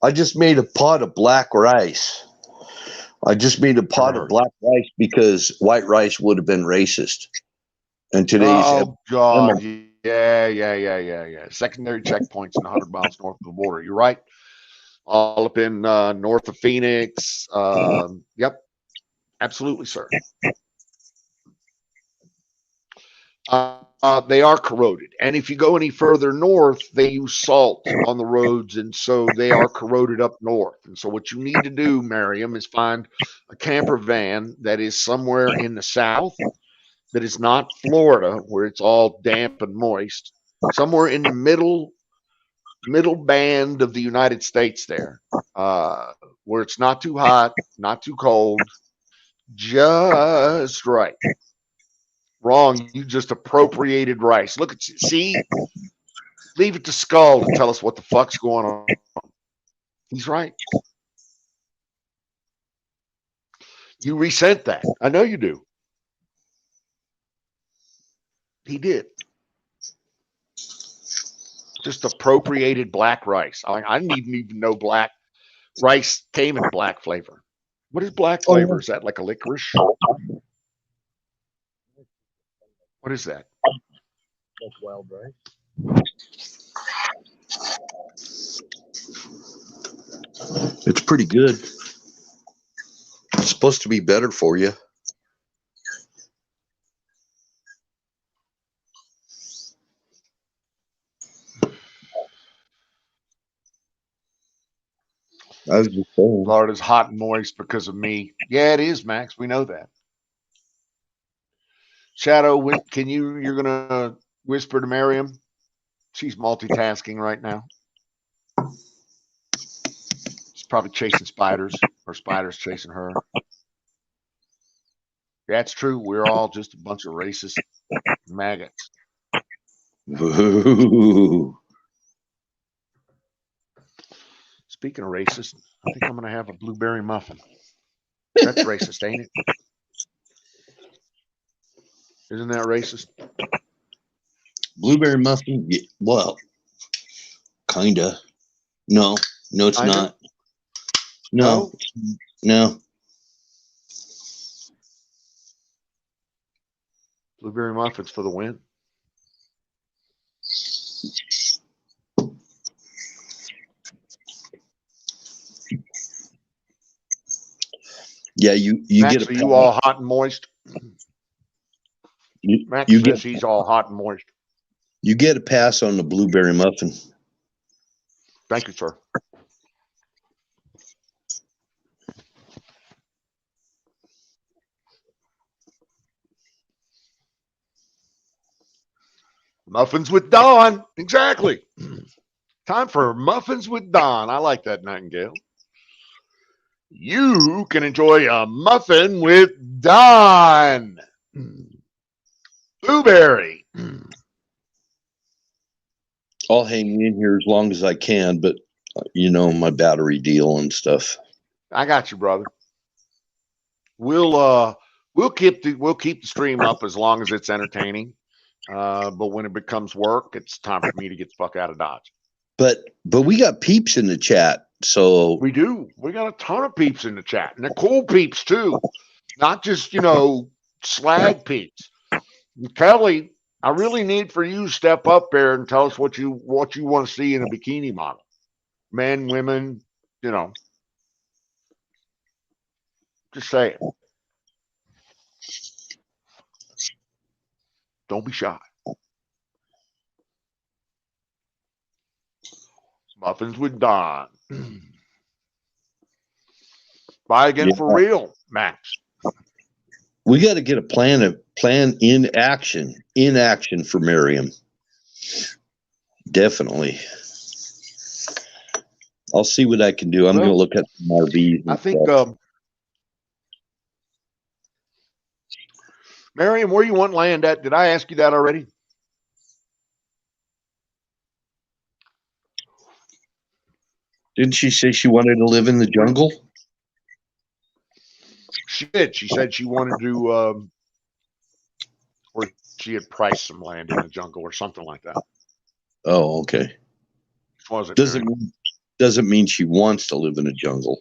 I just made a pot of black rice. I just made a pot of black rice because white rice would have been racist. And today's God, yeah. Secondary checkpoints in 100 miles north of the border. You're right. All up in north of Phoenix. Yep, absolutely, sir. They are corroded, and if you go any further north, they use salt on the roads, and so they are corroded up north. And so, what you need to do, Miriam, is find a camper van that is somewhere in the south, that is not Florida, where it's all damp and moist. Somewhere in the middle band of the United States, there, where it's not too hot, not too cold, just right. Wrong. You just appropriated rice. Look at see. Leave it to Skull to tell us what the fuck's going on. He's right. You resent that. I know you do. He did. Just appropriated black rice. I didn't even know black rice came in a black flavor. What is black flavor? Is that like a licorice? What is that? That's wild rice. It's pretty good. It's supposed to be better for you. I was just saying. Florida's hot and moist because of me. Yeah, it is, Max. We know that. Shadow, you're gonna whisper to Miriam? She's multitasking right now. She's probably chasing spiders, or spiders chasing her. That's true. We're all just a bunch of racist maggots. Ooh. Speaking of racist, I think I'm gonna have a blueberry muffin. That's racist, ain't it? Isn't that racist? Blueberry muffin? Yeah, well, kinda. No, it's Kinda? not. No, no. Blueberry muffins for the win. Yeah, you Max, get a are you all hot and moist? Max you says get he's all hot and moist. you get a pass on the blueberry muffin. Thank you, sir. Muffins with Dawn. Exactly. Time for Muffins with Dawn. I like that, Nightingale. You can enjoy a muffin with Dawn. Blueberry. I'll hang in here as long as I can, but my battery deal and stuff. I got you, brother. We'll keep the stream up as long as it's entertaining. But when it becomes work, it's time for me to get the fuck out of Dodge. But we got peeps in the chat, so We do. We got a ton of peeps in the chat, and they're cool peeps too, not just slag peeps. And Kelly, I really need for you to step up there and tell us what you want to see in a bikini model, men, women, Just say it. Don't be shy. Muffins with Don. Buy again for real, Max. We got to get a plan in action for Miriam. Definitely. I'll see what I can do. I'm going to look at some RVs. I think, Miriam, where you want land at? Did I ask you that already? Didn't she say she wanted to live in the jungle? She did. She said she wanted to, or she had priced some land in the jungle or something like that. Oh, okay. Was it doesn't mean she wants to live in a jungle.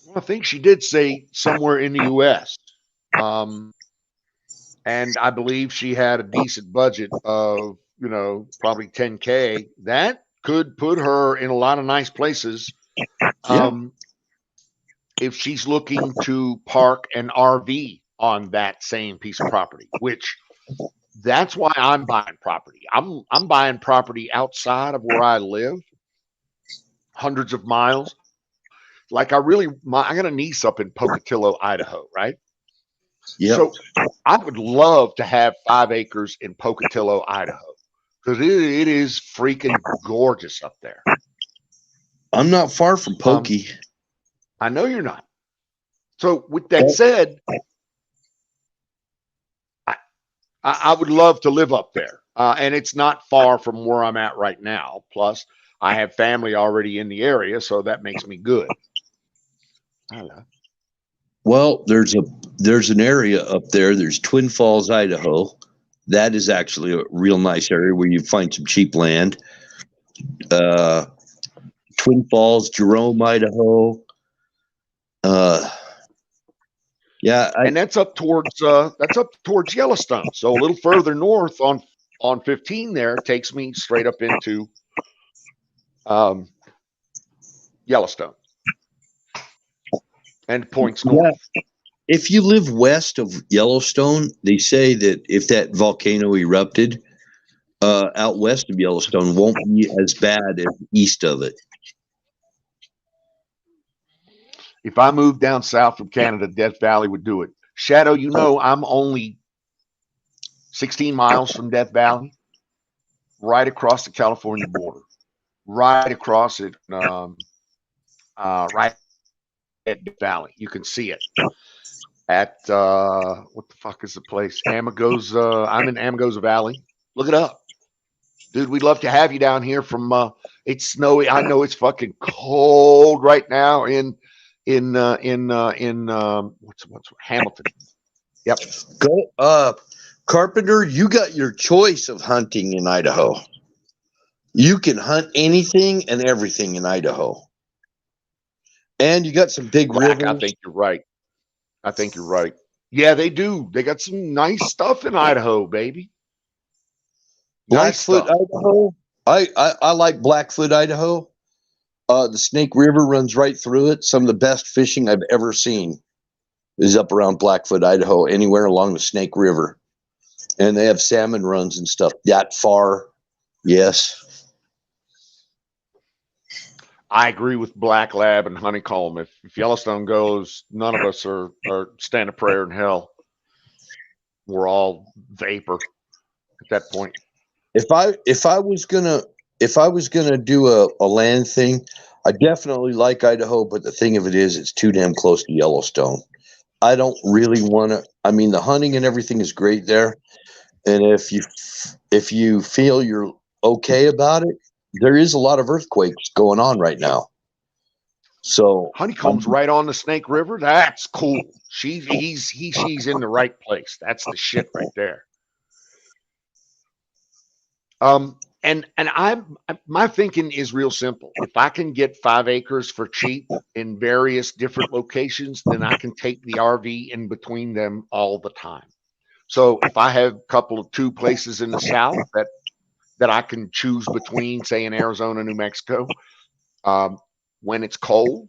Well, I think she did say somewhere in the U.S. And I believe she had a decent budget of, probably $10K. That could put her in a lot of nice places. If she's looking to park an RV on that same piece of property, which that's why I'm buying property. I'm buying property outside of where I live, hundreds of miles. Like I got a niece up in Pocatello, Idaho, right? Yeah. So I would love to have 5 acres in Pocatello, Idaho, because it is freaking gorgeous up there. I'm not far from Pokey. I know you're not. So with that said, I would love to live up there. And it's not far from where I'm at right now. Plus, I have family already in the area, so that makes me good. Well, there's an area up there. There's Twin Falls, Idaho. That is actually a real nice area where you find some cheap land. Twin Falls, Jerome, Idaho. And that's up towards Yellowstone. So a little further north on 15 there takes me straight up into Yellowstone and points north. Yeah. If you live west of Yellowstone, they say that if that volcano erupted, out west of Yellowstone won't be as bad as east of it. If I moved down south from Canada, Death Valley would do it. Shadow, you know, I'm only 16 miles from Death Valley, right across the California border, right across it, right at Death Valley. You can see it at what the fuck is the place? Amagosa. I'm in Amagosa Valley. Look it up, dude. We'd love to have you down here. From it's snowy. I know it's fucking cold right now in what's Hamilton. Yep. Go, Carpenter. You got your choice of hunting in Idaho. You can hunt anything and everything in Idaho, and you got some big Black, I rivers. think you're right. I think you're right. Yeah, they do. They got some nice stuff in Idaho, baby. Nice Blackfoot, stuff. Idaho. I like Blackfoot, Idaho. The Snake River runs right through it. Some of the best fishing I've ever seen is up around Blackfoot, Idaho, anywhere along the Snake River. And they have salmon runs and stuff that far. Yes. I agree with Black Lab and Honeycomb. If Yellowstone goes, none of us are stand a prayer in hell. We're all vapor at that point. If I was gonna do a land thing, I definitely like Idaho, but the thing of it is it's too damn close to Yellowstone. I don't really want to. I mean, the hunting and everything is great there, and if you feel you're okay about it, there is a lot of earthquakes going on right now. So Honeycomb's right on the Snake River. That's cool. She's in the right place. That's the shit right there. And my thinking is real simple. If I can get 5 acres for cheap in various different locations, then I can take the RV in between them all the time. So if I have a couple of 2 places in the south that I can choose between, say in Arizona, New Mexico, when it's cold,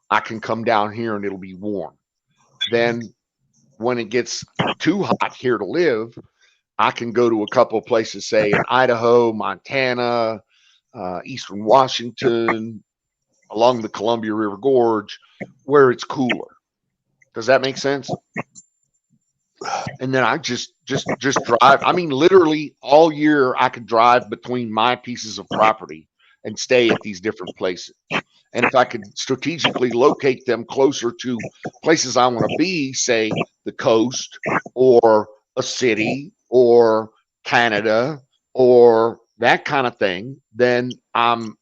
I can come down here and it'll be warm. Then when it gets too hot here to live, I can go to a couple of places, say in Idaho, Montana, Eastern Washington, along the Columbia River Gorge, where it's cooler. Does that make sense? And then I just drive. I mean, literally all year I could drive between my pieces of property and stay at these different places. And if I could strategically locate them closer to places I want to be, say the coast or a city or Canada or that kind of thing, then I'm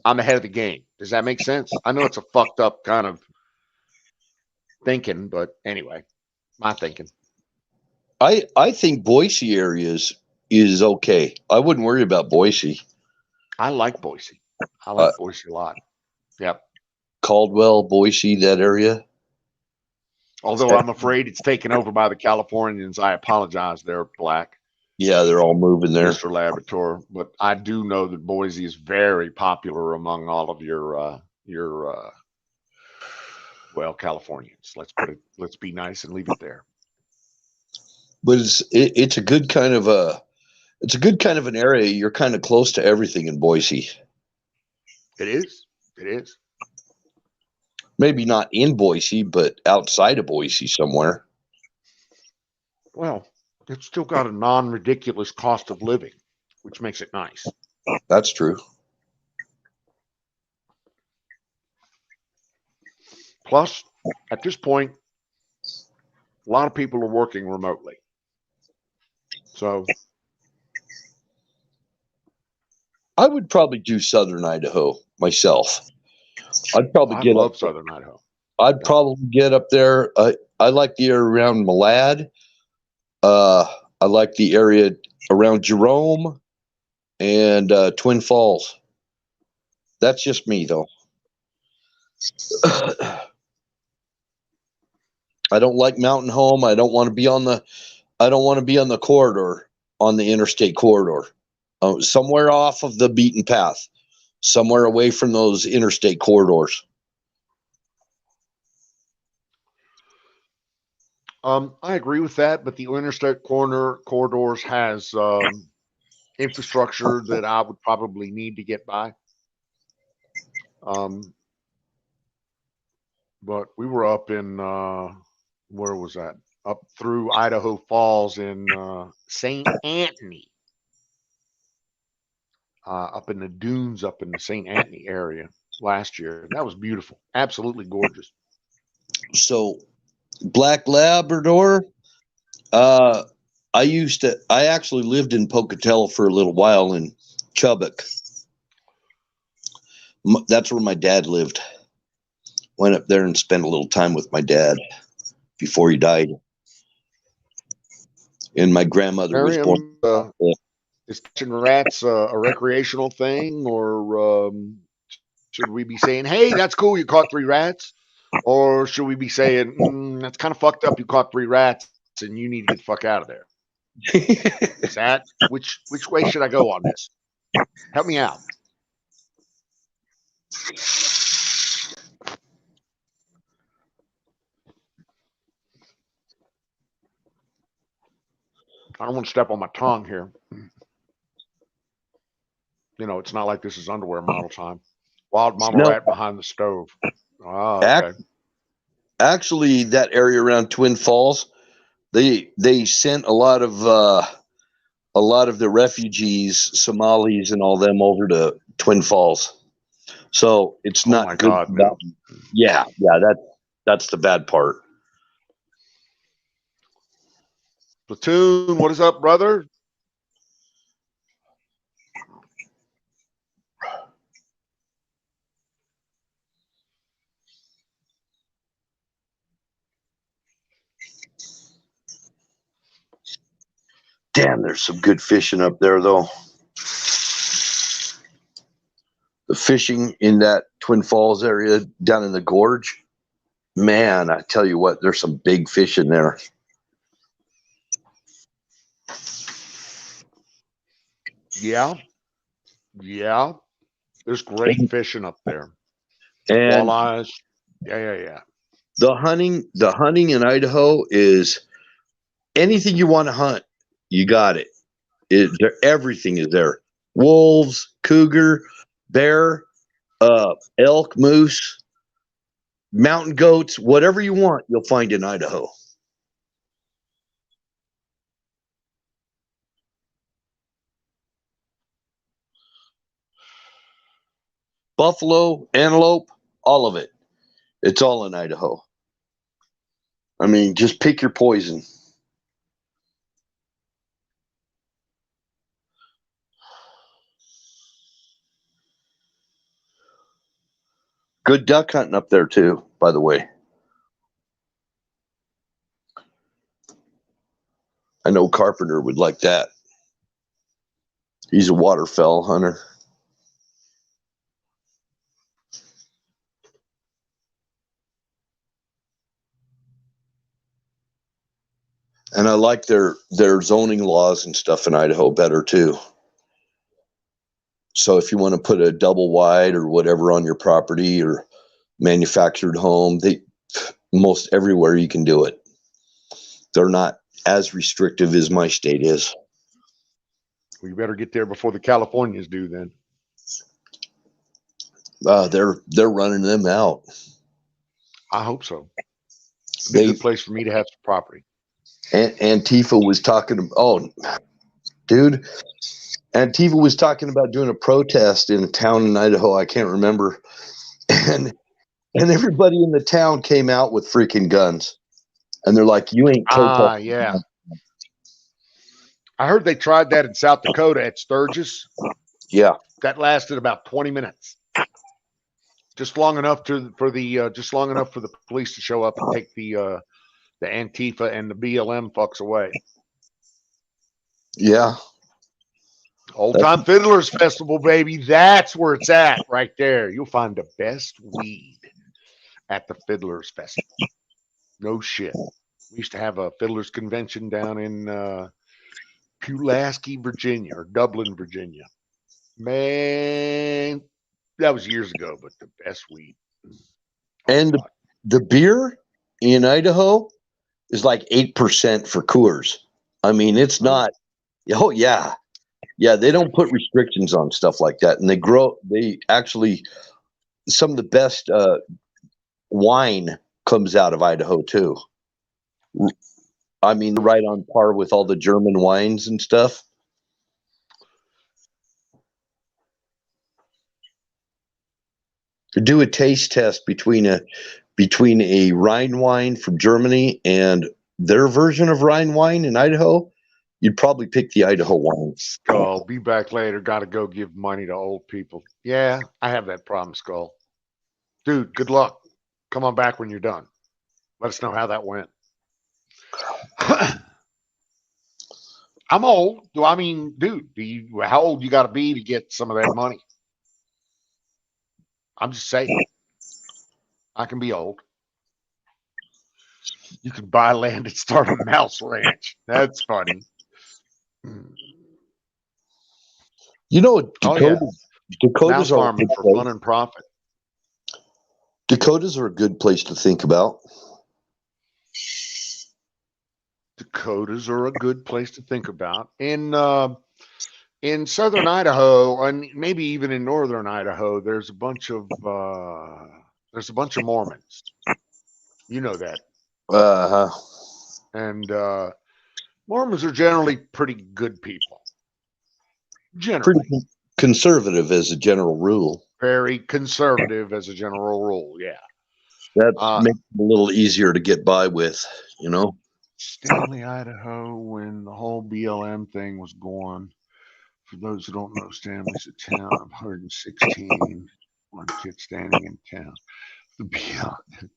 ahead of the game. Does that make sense? I know it's a fucked up kind of thinking, but anyway, my thinking. I think Boise is okay. I wouldn't worry about Boise. I like Boise. I like Boise a lot. Yep. Caldwell, Boise, that area. Although I'm afraid it's taken over by the Californians. I apologize. They're Black. Yeah, they're all moving there. Mr. Laboratory. But I do know that Boise is very popular among all of your well, Californians. Let's be nice and leave it there. But it's a good kind of an area. You're kind of close to everything in Boise. It is. It is. Maybe not in Boise, but outside of Boise somewhere. Well, it's still got a non-ridiculous cost of living, which makes it nice. That's true. Plus, at this point, a lot of people are working remotely. So I would probably do Southern Idaho myself. I'd probably I get love up. Southern Idaho. I'd probably get up there. I like the area around Malad. I like the area around Jerome and Twin Falls. That's just me, though. I don't like Mountain Home. I don't want to be on the corridor, on the interstate corridor. Somewhere off of the beaten path, somewhere away from those interstate corridors. I agree with that, but the interstate corridors has infrastructure that I would probably need to get by. But we were up in where was that? Up through Idaho Falls in St. Anthony, up in the dunes, up in the St. Anthony area last year. That was beautiful, absolutely gorgeous. So, Black Labrador. I actually lived in Pocatello for a little while in Chubbuck. That's where my dad lived. Went up there and spent a little time with my dad before he died. And my grandmother was born. Is catching rats a recreational thing, or should we be saying, "Hey, that's cool, you caught 3 rats," or should we be saying, "That's kind of fucked up, you caught 3 rats, and you need to get the fuck out of there"? Is that which way should I go on this? Help me out. I don't want to step on my tongue here. You know, it's not like this is underwear model time. Wild mama rat behind the stove. Oh, okay. Actually, that area around Twin Falls, they sent a lot of the refugees, Somalis, and all them over to Twin Falls. So it's not my good. God, man. Yeah, that's the bad part. Platoon, what is up, brother? Damn, there's some good fishing up there, though. The fishing in that Twin Falls area down in the gorge, man, I tell you what, there's some big fish in there. Yeah. There's great fishing up there. And walleyes. Yeah. The hunting in Idaho is anything you want to hunt, you got it. Everything is there. Wolves, cougar, bear, elk, moose, mountain goats, whatever you want, you'll find in Idaho. Buffalo, antelope, all of it. It's all in Idaho. I mean, just pick your poison. Good duck hunting up there too, by the way. I know Carpenter would like that. He's a waterfowl hunter. And I like their zoning laws and stuff in Idaho better too. So if you want to put a double wide or whatever on your property or manufactured home, most everywhere you can do it. They're not as restrictive as my state is. Well, you better get there before the Californians do then. They're running them out. I hope so. It'd be a good place for me to have some property. Antifa was talking. Oh, dude, Antifa was talking about doing a protest in a town in Idaho. I can't remember, and everybody in the town came out with freaking guns, and they're like, "You ain't protesting." Yeah. I heard they tried that in South Dakota at Sturgis. Yeah, that lasted about 20 minutes. Just long enough for the police to show up and take the Antifa and the BLM fucks away. Yeah. Old Time Fiddlers Festival, baby. That's where it's at right there. You'll find the best weed at the Fiddlers Festival. No shit. We used to have a Fiddlers convention down in Pulaski, Virginia, or Dublin, Virginia. Man, that was years ago, but the best weed. And the beer in Idaho is like 8% for Coors. I mean, it's not. Oh yeah, Yeah, they don't put restrictions on stuff like that, and they actually, some of the best wine comes out of Idaho too. I mean, right on par with all the German wines and stuff. Do a taste test between a Rhine wine from Germany and their version of Rhine wine in Idaho. You'd probably pick the Idaho wine. Skull, be back later. Got to go give money to old people. Yeah, I have that problem, Skull. Dude, good luck. Come on back when you're done. Let us know how that went. I'm old. I mean, dude, how old you got to be to get some of that money? I'm just saying. I can be old. You can buy land and start a mouse ranch. That's funny. You know, Oh yeah, mouse Dakotas are a farming good for place. fun and profit. Dakotas are a good place to think about. Dakotas are a good place to think about. In southern Idaho, and maybe even in northern Idaho, there's a bunch of Mormons. You know that. Uh-huh. And Mormons are generally pretty good people. Generally. Pretty conservative as a general rule. Very conservative as a general rule, yeah. That makes it a little easier to get by with, you know. Stanley, Idaho, when the whole BLM thing was going. For those who don't know, Stanley's a town of 116. One kid standing in town. The BLM.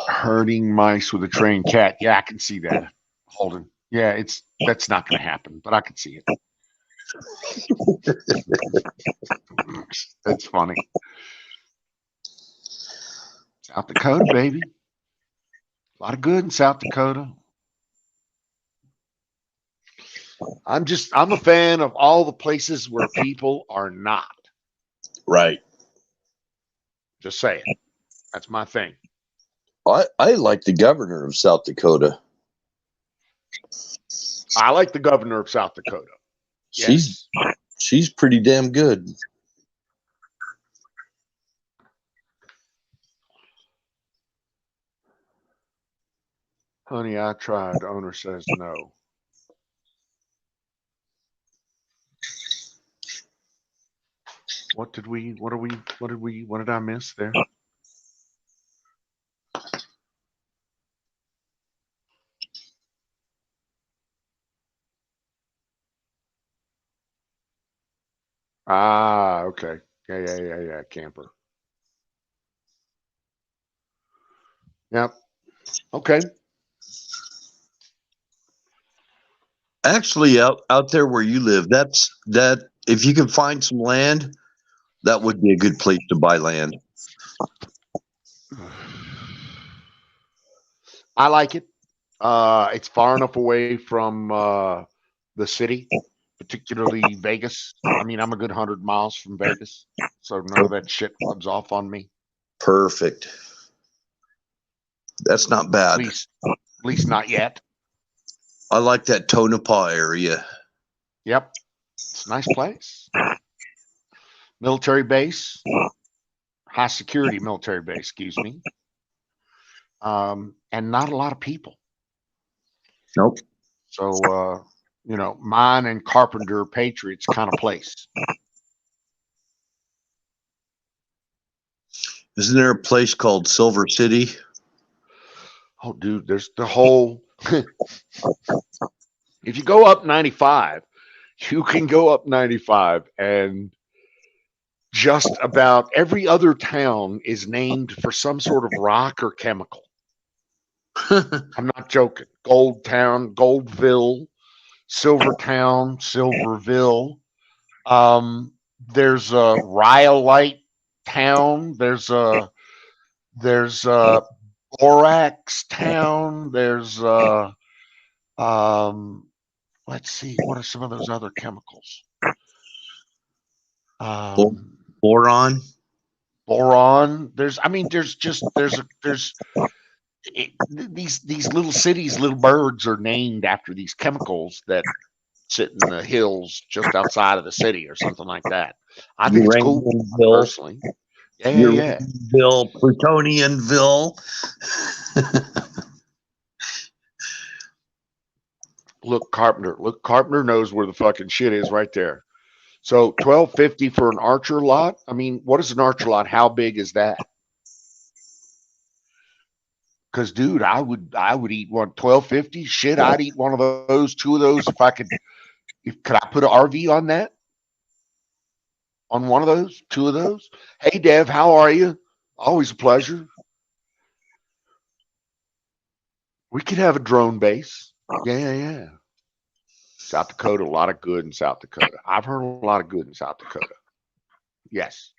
Herding mice with a trained cat. Yeah, I can see that. Holden. Yeah, that's not going to happen, but I can see it. That's funny. South Dakota, baby. A lot of good in South Dakota. I'm a fan of all the places where people are not. Right. Just saying. That's my thing. I like the governor of South Dakota. I like the governor of South Dakota. She's pretty damn good. Honey, I tried. Owner says no. What did I miss there? Ah, okay. Yeah. Camper. Yep. Okay. Actually, out there where you live, that if you can find some land, that would be a good place to buy land. I like it. It's far enough away from the city, particularly Vegas. I mean, I'm a good 100 miles from Vegas, so none of that shit rubs off on me. Perfect. That's not bad. At least not yet. I like that Tonopah area. Yep. It's a nice place. Military base. High security military base, excuse me. And not a lot of people. Nope. So, mine and Carpenter Patriots kind of place. Isn't there a place called Silver City? Oh, dude, there's the whole. If you go up 95, you can go up 95, and just about every other town is named for some sort of rock or chemical. I'm not joking. Gold Town, Goldville, Silvertown, Silverville. There's a Rhyolite Town. There's a Borax Town. There's let's see, what are some of those other chemicals? Boron. Boron. There's these little cities, little birds are named after these chemicals that sit in the hills just outside of the city or something like that. I think it's cool, Uraniumville, personally. Yeah. Uraniumville, Plutonianville. Look, Carpenter knows where the fucking shit is right there. So 1250 for an Archer lot. I mean, what is an Archer lot? How big is that? Because, dude, I would eat one 1250. Shit, I'd eat one of those, two of those if I could. Could I put an RV on that? On one of those, two of those? Hey, Dev, how are you? Always a pleasure. We could have a drone base. Yeah. South Dakota, a lot of good in South Dakota. I've heard a lot of good in South Dakota. Yes.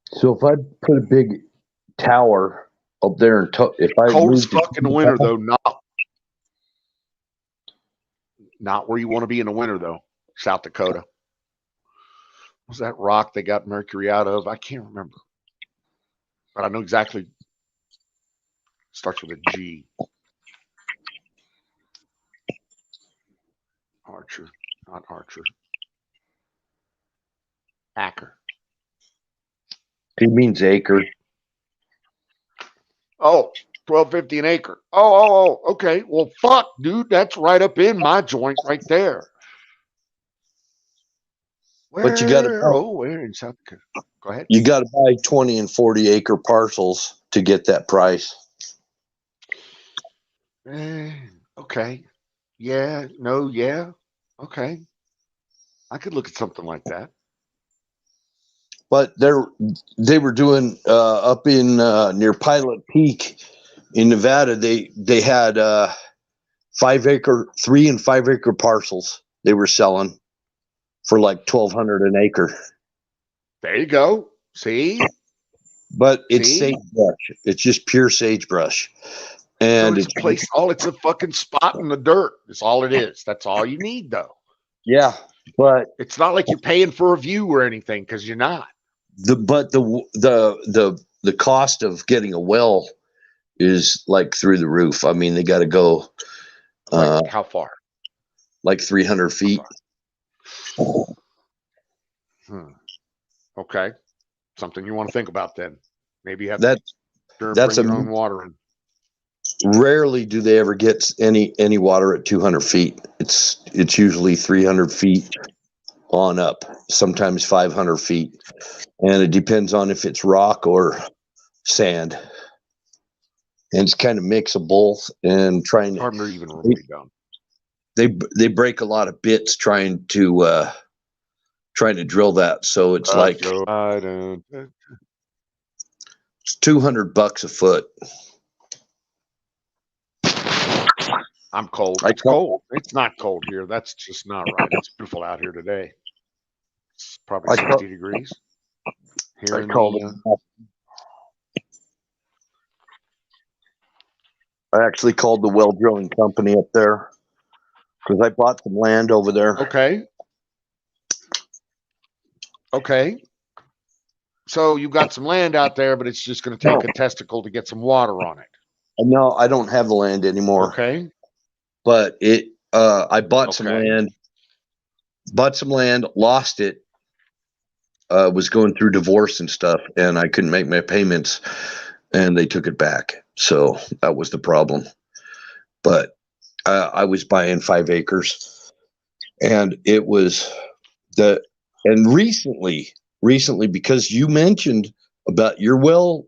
So if I put a big tower up there, and if I Cold as moved to fuck in the winter, though. Not where you want to be in the winter, though. South Dakota. What's that rock they got mercury out of? I can't remember. But I know exactly. Starts with a G. Archer. Not Archer. Acker. he means acre. Oh, 1250 an acre. Oh, okay. Well, fuck, dude. That's right up in my joint right there. But you got to where in South Dakota? Go ahead. You got to buy 20 and 40 acre parcels to get that price. Okay. Yeah. No. Yeah. Okay. I could look at something like that. But they were doing up in near Pilot Peak in Nevada. They had 3 and 5 acre parcels they were selling for like $1,200 an acre. There you go. See? But it's sagebrush. It's just pure sagebrush. And so it's a place. It's a fucking spot in the dirt. That's all it is. That's all you need, though. Yeah, but it's not like you're paying for a view or anything, because you're not. The cost of getting a well is like through the roof. I mean, they got to go. Like how far? Like 300 feet. Okay, something you want to think about then. Maybe you have that's your own water in. Rarely do they ever get any water at 200 feet. It's usually 300 feet on up, sometimes 500 feet, and it depends on if it's rock or sand. And it's kind of mix of both. And trying to even really dumb. They break a lot of bits trying to drill that. So it's like it's $200 a foot. I'm cold. It's cold. It's not cold here. That's just not right. It's beautiful out here today. It's probably 60 degrees. Here in I actually called the well drilling company up there because I bought some land over there. Okay. So you got some land out there, but it's just going to take a testicle to get some water on it. No, I don't have the land anymore. Okay. But I bought some land, lost it, was going through divorce and stuff, and I couldn't make my payments, and they took it back. So that was the problem. But I was buying 5 acres, and it was recently, because you mentioned about your well,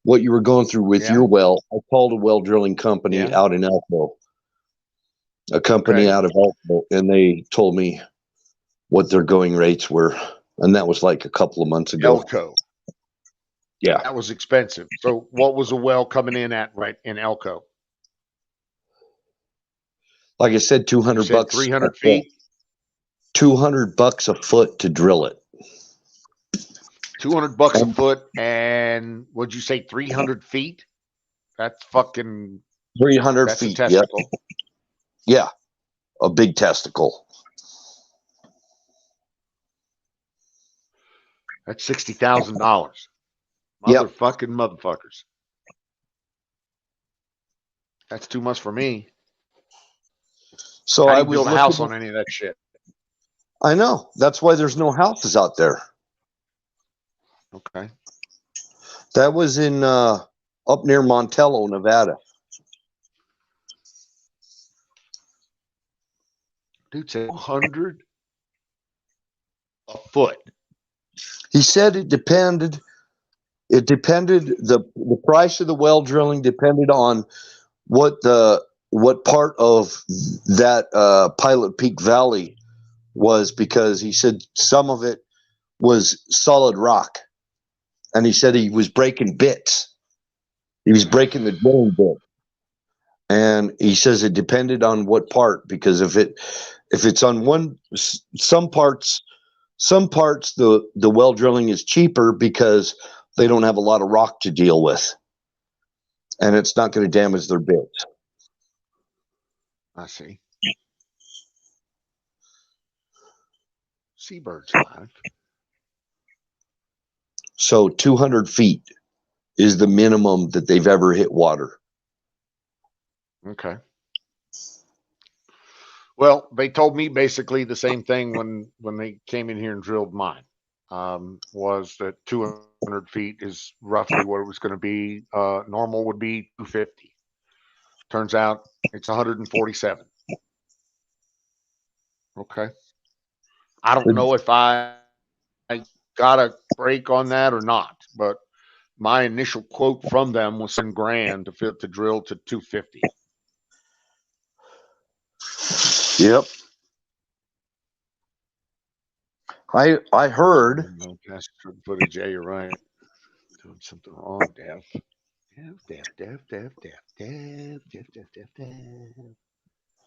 what you were going through with your well, I called a well drilling company out in Elko, a company out of Elko, and they told me what their going rates were. And that was like a couple of months ago. Elko. Yeah. That was expensive. So what was a well coming in at right in Elko? Like I said, $200. 300 feet? $200 a foot to drill it. $200 a foot, and what'd you say, 300 feet? That's fucking 300 feet. A testicle. Yep. Yeah, a big testicle. That's $60,000. Motherfuckers. That's too much for me. So How do I you was build a house looking. on any of that shit? I know. That's why there's no houses out there. Okay. That was in up near Montello, Nevada. Dude said 100 a foot. He said it depended. It depended. The price of the well drilling depended on what part of that Pilot Peak Valley was, because he said some of it was solid rock, and he said he was breaking bits. He was breaking the drilling bit, and he says it depended on what part, because if it's on some parts the well drilling is cheaper because they don't have a lot of rock to deal with, and it's not going to damage their bits. I see. Seabirds live. So 200 feet is the minimum that they've ever hit water. Okay. Well, they told me basically the same thing when they came in here and drilled mine. Was that 200 feet is roughly what it was going to be. Normal would be 250. Turns out it's 147. Okay. I don't know if I got a break on that or not, but my initial quote from them was $7,000 to fit to drill to 250. Yep. I heard. No past footage. Yeah, you're right. Doing something wrong, Dev.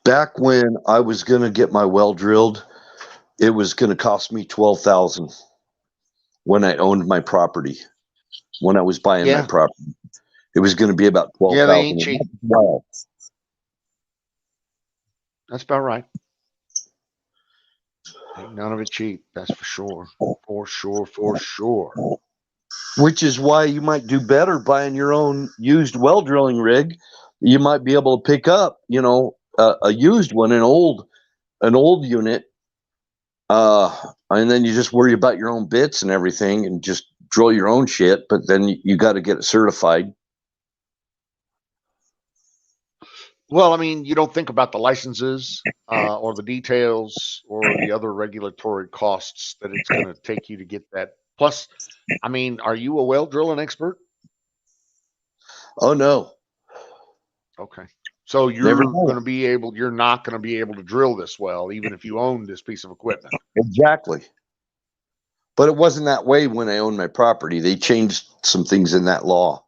Back when I was going to get my well drilled, it was going to cost me $12,000 when I owned my property. When I was buying my Yeah. property, it was going to be about $12,000. Yeah, they ain't cheap. Wow. That's about right. Ain't none of it cheap. That's for sure. For sure. For sure. Which is why you might do better buying your own used well drilling rig. You might be able to pick up, a used one, an old unit, and then you just worry about your own bits and everything, and just drill your own shit. But then you got to get it certified. Well, I mean, you don't think about the licenses or the details or the other regulatory costs that it's going to take you to get that. Plus, I mean, are you a well drilling expert? Oh no, Okay. So never you're know. going to be able, you're not going to be able to drill this well, even if you own this piece of equipment. Exactly. But it wasn't that way when I owned my property. They changed some things in that law.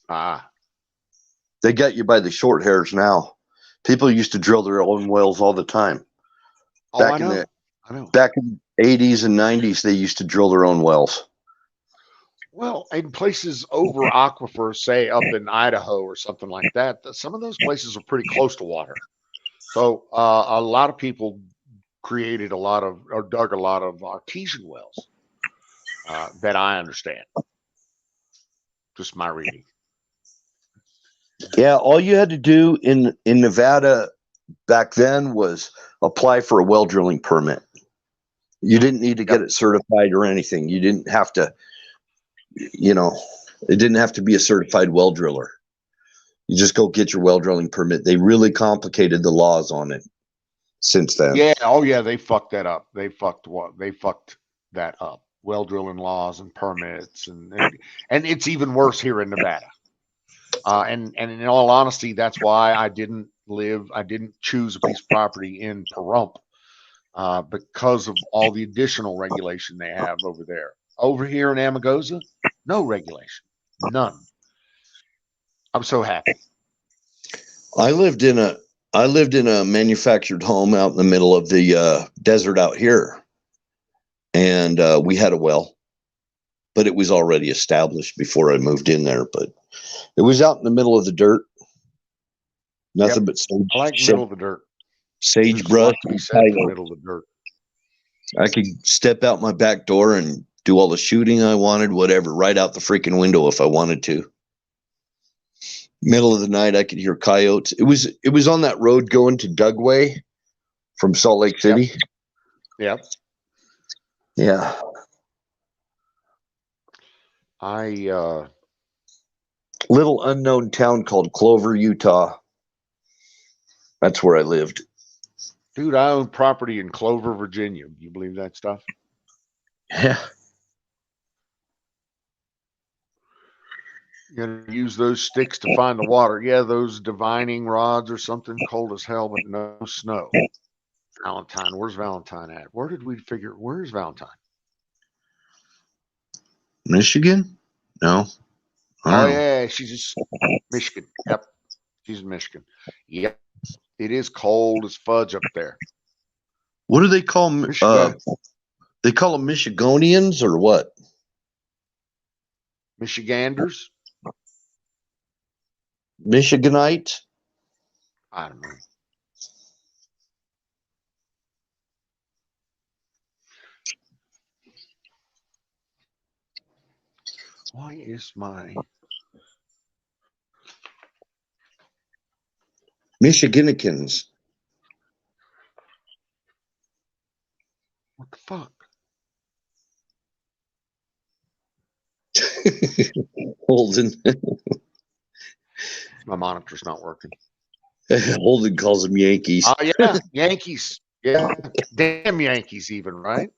Ah, They got you by the short hairs now. People used to drill their own wells all the time. oh, Back I in know. the I know. back in the 80s and 90s, they used to drill their own wells. Well, in places over aquifers, say up in Idaho or something like that, some of those places are pretty close to water. So a lot of people created a lot of or dug a lot of artesian wells that I understand. Just my reading. Yeah, all you had to do in Nevada back then was apply for a well drilling permit. You didn't need to get Yep. it certified or anything. You didn't have to, it didn't have to be a certified well driller. You just go get your well drilling permit. They really complicated the laws on it since then. Yeah. Oh, yeah. They fucked that up. They fucked what? They fucked that up. Well drilling laws and permits, and it's even worse here in Nevada. And in all honesty, that's why I didn't choose a piece of property in Pahrump because of all the additional regulation they have over there. Over here in Amargosa, no regulation, none. I'm so happy. I lived in a manufactured home out in the middle of the desert out here, and we had a well, but it was already established before I moved in there. But it was out in the middle of the dirt, nothing Yep. but I like middle of the dirt. There's a sagebrush. lot to be said for middle of the dirt. I could step out my back door and do all the shooting I wanted, whatever, right out the freaking window if I wanted to. Middle of the night, I could hear coyotes. It was on that road going to Dugway from Salt Lake City. Yep. Yeah. Little unknown town called Clover, Utah. That's where I lived. Dude, I own property in Clover, Virginia. You believe that stuff? Yeah. You gotta use those sticks to find the water. Yeah, those divining rods or something. Cold as hell, but no snow. Valentine, where's Valentine at? Where's Valentine? Michigan? No. Oh I don't know. yeah, she's just Michigan. Yep, she's in Michigan. Yep, it is cold as fudge up there. What do they call them? Michigan, They call them Michigonians or what? Michiganders. Michiganite? I don't know. Why is my Michiganicans. what the fuck? Holden. My monitor's not working. Holden calls them Yankees. Oh yeah, Yankees. Yeah, damn Yankees, even right?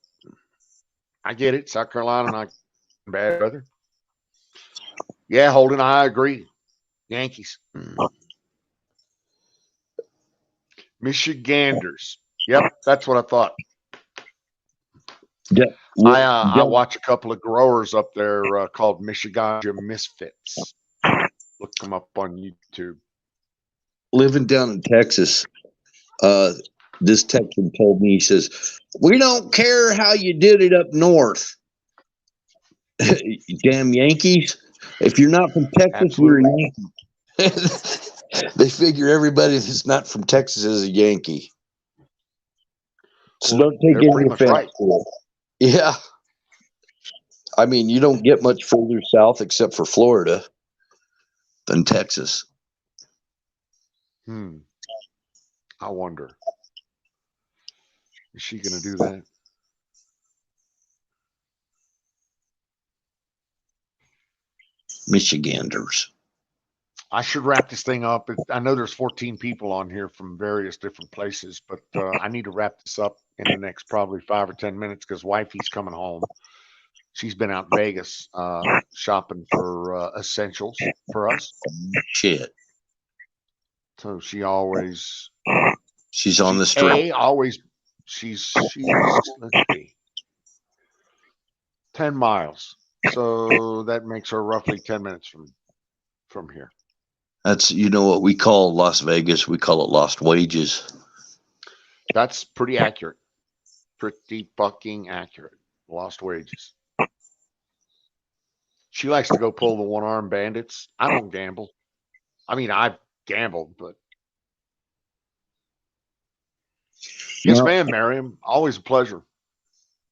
I get it. South Carolina, not bad, brother. Yeah, Holden, I agree. Yankees. Michiganders. Yep, that's what I thought. Yeah. I watch a couple of growers up there called Michigan Misfits. Look them up on YouTube. Living down in Texas, this Texan told me, he says, "We don't care how you did it up north." Damn Yankees. If you're not from Texas, you're a Yankee. They figure everybody that's not from Texas is a Yankee. So Well, don't take they're any pretty much offense right. to it. Yeah. I mean, you don't get much further south except for Florida than Texas. I wonder. Is she going to do that? Michiganders. I should wrap this thing up. I know there's 14 people on here from various different places, but I need to wrap this up in the next probably 5 or 10 minutes because wifey's coming home. She's been out in Vegas shopping for essentials for us. Shit. So she always She's on the strip. She's let's see, 10 miles. So that makes her roughly 10 minutes from here. That's, you know what we call Las Vegas? We call it lost wages. That's pretty accurate. Pretty fucking accurate. Lost wages. She likes to go pull the one-armed bandits. I don't gamble. I mean, I've gambled, but yes, ma'am, Miriam. Always a pleasure.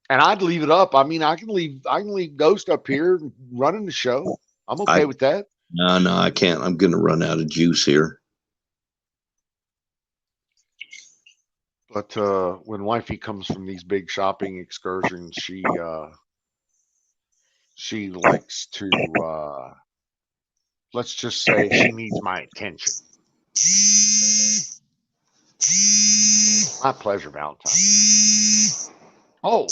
And I'd leave it up. I mean, I can leave Ghost up here running the show. I'm okay with that. No, I can't. I'm gonna run out of juice here. But when wifey comes from these big shopping excursions, she likes to let's just say she needs my attention. My pleasure, Valentine. Oh, and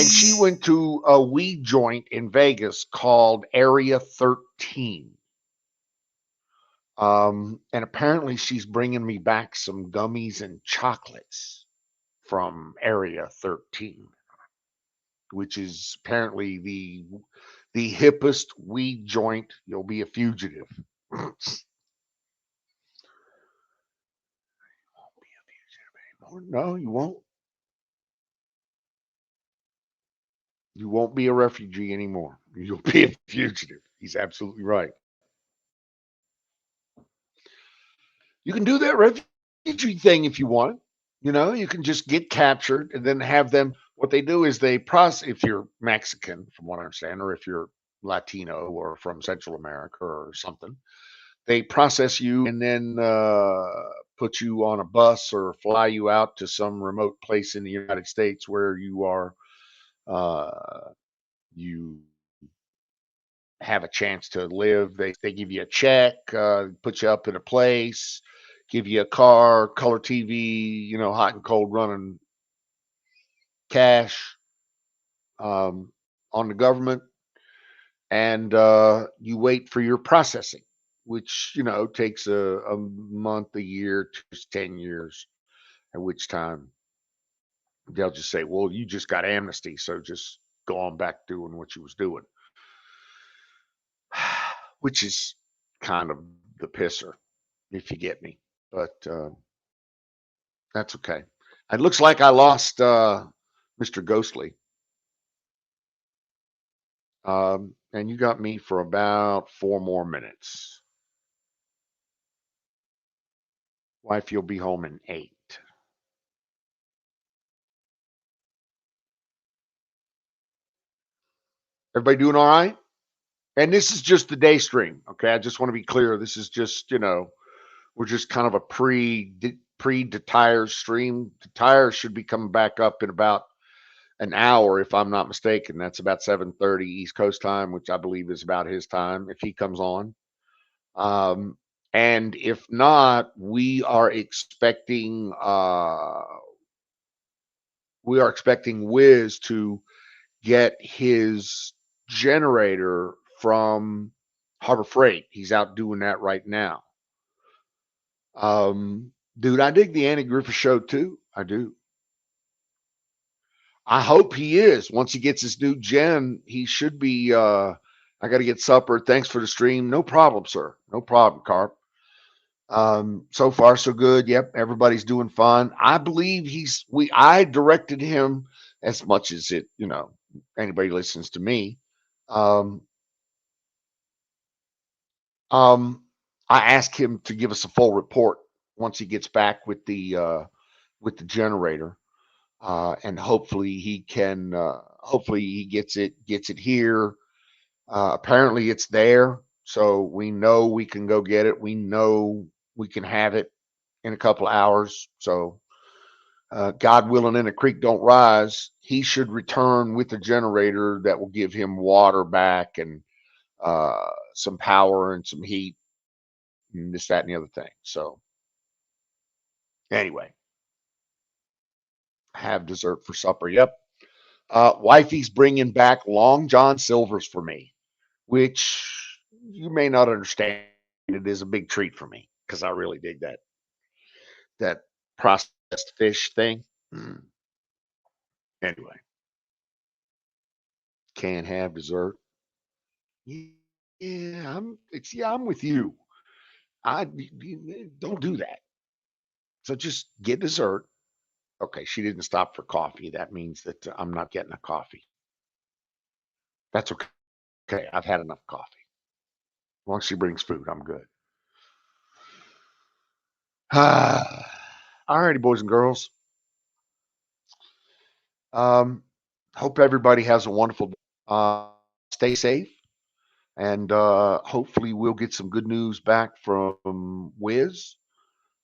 she went to a weed joint in Vegas called Area 13. And apparently she's bringing me back some gummies and chocolates from Area 13, which is apparently the hippest weed joint. You'll be a fugitive. No, you won't. You won't be a refugee anymore. You'll be a fugitive. He's absolutely right. You can do that refugee thing if you want. You know, you can just get captured and then have them. What they do is they process, if you're Mexican, from what I understand, or if you're Latino or from Central America or something, they process you and then put you on a bus or fly you out to some remote place in the United States where you are you have a chance to live. They give you a check, put you up in a place, give you a car, color TV, hot and cold running cash on the government, and you wait for your processing, which takes a month, a year, 10 years. At which time they'll just say, "Well, you just got amnesty, so just go on back doing what you was doing," which is kind of the pisser, if you get me. But that's okay. It looks like I lost Mr. Ghostly. And you got me for about 4 more minutes. Wife, you'll be home in 8. Everybody doing all right? And this is just the day stream. Okay. I just want to be clear. This is just, we're just kind of a pre the tires stream. The tires should be coming back up in about an hour, if I'm not mistaken. That's about 7:30 East Coast time, which I believe is about his time if he comes on. And if not, we are expecting Wiz to get his generator from Harbor Freight. He's out doing that right now. Dude, I dig the Andy Griffith Show too. I do. I hope he is. Once he gets his new gen, he should be. I got to get supper. Thanks for the stream. No problem, sir. No problem, Carp. So far so good. Yep, everybody's doing fine. I believe I directed him as much as anybody listens to me. Um, I asked him to give us a full report once he gets back with the generator, and hopefully he can. Hopefully he gets it here. Apparently it's there, so we know we can go get it. We know we can have it in a couple of hours. So, God willing, and the creek don't rise, he should return with a generator that will give him water back and some power and some heat and this, that, and the other thing. So, anyway, have dessert for supper. Yep. Wifey's bringing back Long John Silver's for me, which you may not understand. It is a big treat for me because I really dig that processed fish thing. Anyway, can't have dessert. Yeah, I'm with you. I don't do that. So just get dessert. Okay, she didn't stop for coffee. That means that I'm not getting a coffee. That's okay. Okay, I've had enough coffee. As long as she brings food, I'm good. All righty, boys and girls. Hope everybody has a wonderful day. Stay safe, and hopefully we'll get some good news back from Wiz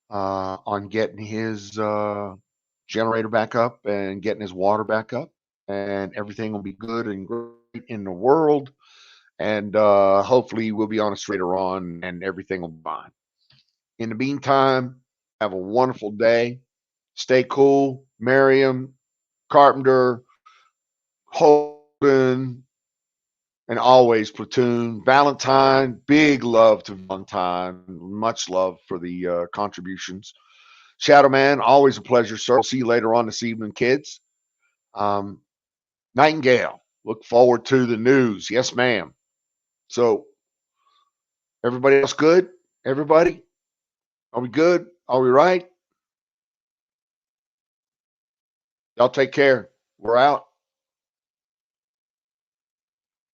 on getting his generator back up and getting his water back up, and everything will be good and great in the world. And hopefully we'll be on a straighter on, and everything will be fine. In the meantime, have a wonderful day. Stay cool. Miriam, Carpenter, Holden, and always Platoon. Valentine, big love to Valentine. Much love for the contributions. Shadow Man, always a pleasure, sir. We'll see you later on this evening, kids. Nightingale, look forward to the news. Yes, ma'am. So, everybody else good? Everybody? Are we good? Are we right? Y'all take care. We're out.